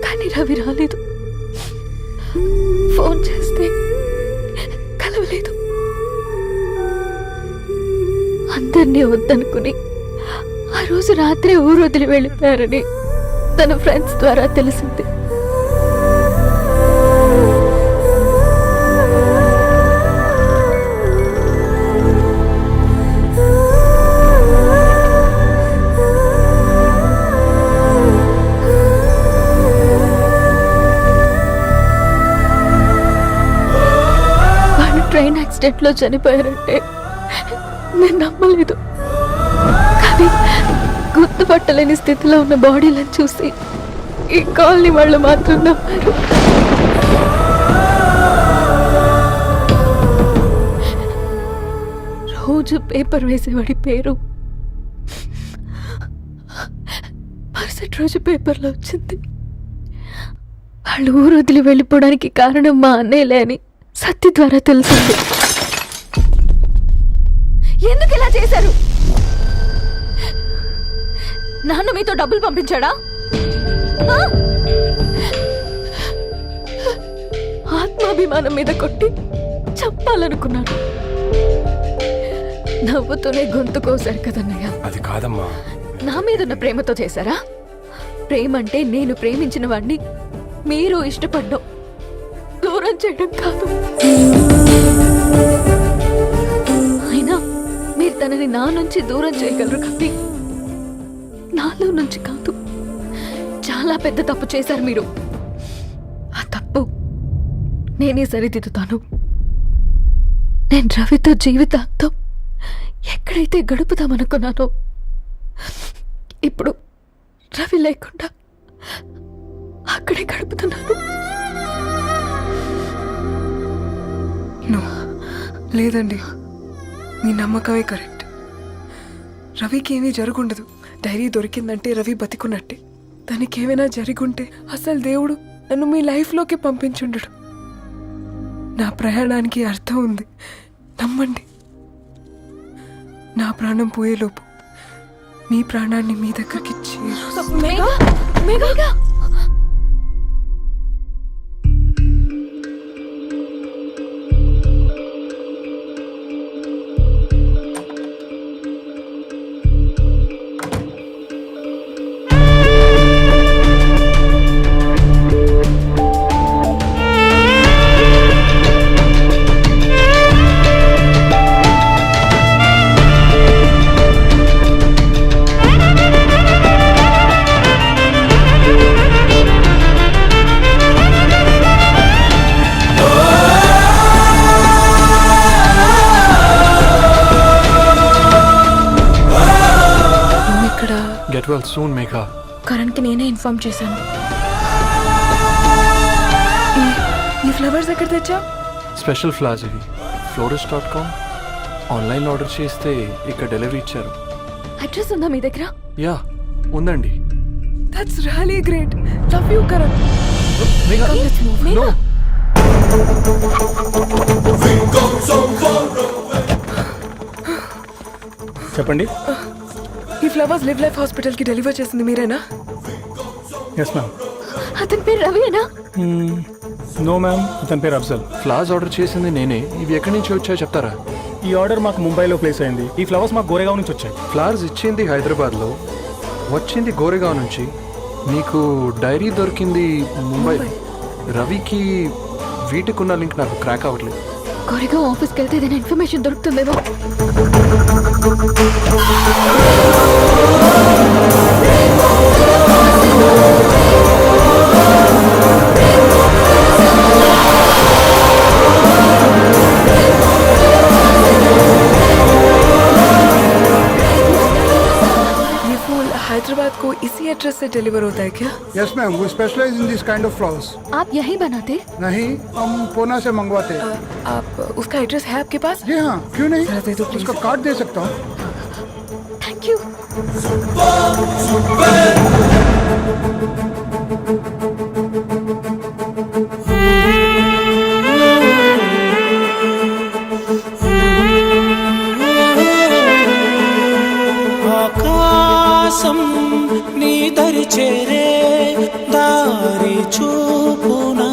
కానీ రవి రాలేదు. ఫోన్ చేస్తే కలవలేదు. అందరినీ వద్దనుకుని ఆ రోజు రాత్రి ఊరు వదిలి వెళ్ళిపోయారని తన ఫ్రెండ్స్ ద్వారా తెలిసింది. ట్రైన్ యాక్సిడెంట్లో చనిపోయారంటే నేను నమ్మలేదు. కానీ గుర్తుపట్టలేని స్థితిలో ఉన్న బాడీలను చూసి ఈ కాలనీ వాళ్ళు మాత్రం నమ్మారు. రోజు పేపర్ వేసేవాడి పేరు మరుసటి రోజు పేపర్లో వచ్చింది. వాళ్ళు ఊరు వదిలి వెళ్ళిపోవడానికి కారణం మా అన్నయ్యలే అని సత్య ద్వారా తెలిసింది. ఎందుకు ఇలా చేశారు? నాన్న మీతో డబ్బులు పంపించాడా? ఆత్మాభిమానం మీద కొట్టి చంపాలనుకున్నాను. నవ్వుతూనే గొంతు కోసారు కదన్నయ్య. అది కాదమ్మా. నా మీదున్న ప్రేమతో చేశారా? ప్రేమంటే నేను ప్రేమించిన వాడిని మీరు ఇష్టపడ్డం, దూరం చేయడం కాదు. అయినా మీరు తనని నా నుంచి దూరం చేయగలరు కానీ నాలో నుంచి కాదు. చాలా పెద్ద తప్పు చేశారు మీరు. ఆ తప్పు నేనే సరిదిద్దుతాను. నేను రవితో జీవితాంతం ఎక్కడైతే గడుపుదామనుకున్నానో ఇప్పుడు రవి లేకుండా అక్కడే గడుపుతున్నాను. లేదండి, మీ నమ్మకమే కరెక్ట్. రవికి ఏమీ జరుగుండదు. డైరీ దొరికిందంటే రవి బతికున్నట్టే. తనకి ఏమైనా జరుగుంటే అసలు దేవుడు నన్ను మీ లైఫ్లోకి పంపించుండడు. నా ప్రయాణానికి అర్థం ఉంది, నమ్మండి. నా ప్రాణం పోయేలోపు మీ ప్రాణాన్ని మీ దగ్గరికి Get well soon, Megha. కరణ్కి నేనే ఇన్ఫార్మ్ చేశాను. ఈ ఫ్లవర్స్ ఎక్కడ తెచ్చా? స్పెషల్ ఫ్లవర్స్ ఇవి. florist.com ఆన్లైన్ ఆర్డర్ చేస్తే ఇక్కడ డెలివరీ ఇచ్చారు. అడ్రస్ ఉందా మీ దగ్గర? యా ఉందండి. That's really great. Love you Karan. No. చెప్పండి. ఈ ఫ్లవర్స్ లివ్ లైఫ్ హాస్పిటల్ కి డెలివర్ చేసింది మీరేనా? Yes ma'am. అతని పేరు రవియేనా? నో మ్యామ్, అతని పేరు అఫ్జల్. ఫ్లవర్స్ ఆర్డర్ చేసింది నేనే. ఇవి ఎక్కడి నుంచి వచ్చాయో చెప్తారా? ఈ ఆర్డర్ మాకు ముంబైలో ప్లేస్ అయింది. ఈ ఫ్లవర్స్ మాకు గోరేగావ్ నుంచి వచ్చాయి. ఫ్లవర్స్ ఇచ్చింది హైదరాబాద్లో, వచ్చింది గోరేగావ్ నుంచి. మీకు డైరీ దొరికింది ముంబై. రవికి వీటికున్న లింక్ నాకు క్రాక్ అవ్వట్లేదు. కోరిగా ఆఫీస్కి వెళ్తే ఏదైనా ఇన్ఫర్మేషన్ దొరుకుతుందేమో. हैदराबाद को इसी एड्रेस से डिलीवर होता है क्या? Yes ma'am, we specialize in this kind of flowers. आप यही बनाते? नहीं, हम पूना से मंगवाते हैं. आप उसका एड्रेस है आपके पास? जी हाँ, क्यों नहीं? दे दो प्लीज. उसका कार्ड दे सकता हूँ. Thank you. ఆకాశం నీ దరి చేరే దారి చూపునా,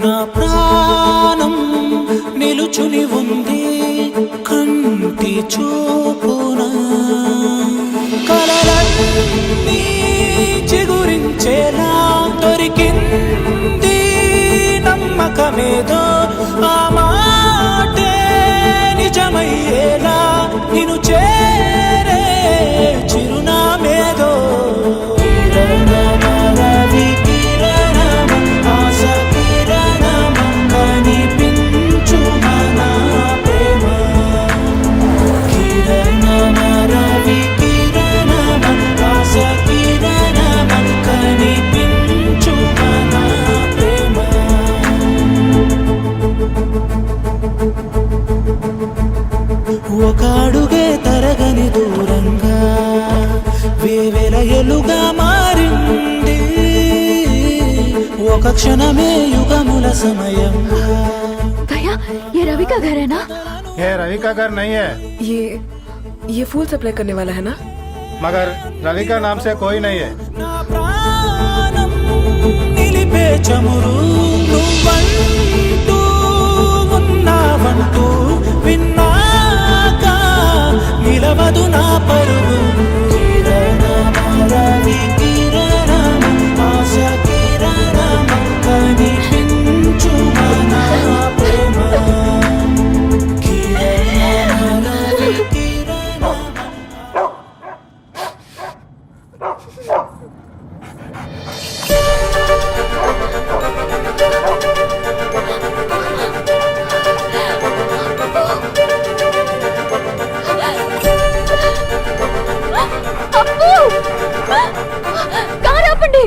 నా ప్రాణం నిలుచుని ఉంది కంటి చూపునా. క్షణమే యుగముల సమయం भैया ये रवि का घर है ना? ఏ రవి కా घर नहीं है ये फूल सप्लाई करने वाला है ना? मगर रवि का नाम से कोई नहीं है నా ప్రాణం నిలిపే చమురు నువ్వంటూ ఉన్నావంటూ విన్నాక నిలవదు నా పరుగు కిరణమా రవి కిరణమా ఆశ కిరణమా కనిపించు మన ప్రేమ కిరణమా రవి కిరణమా కారు ఆపండి.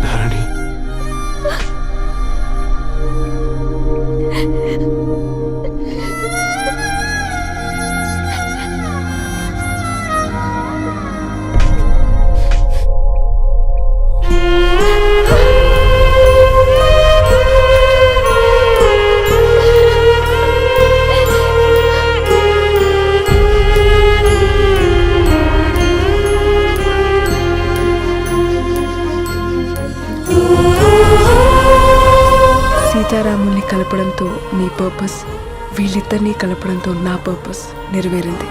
ధరణి సీతారాముల్ని కలపడంతో నీ పర్పస్, వీళ్ళిద్దరినీ కలపడంతో నా పర్పస్ నెరవేరింది.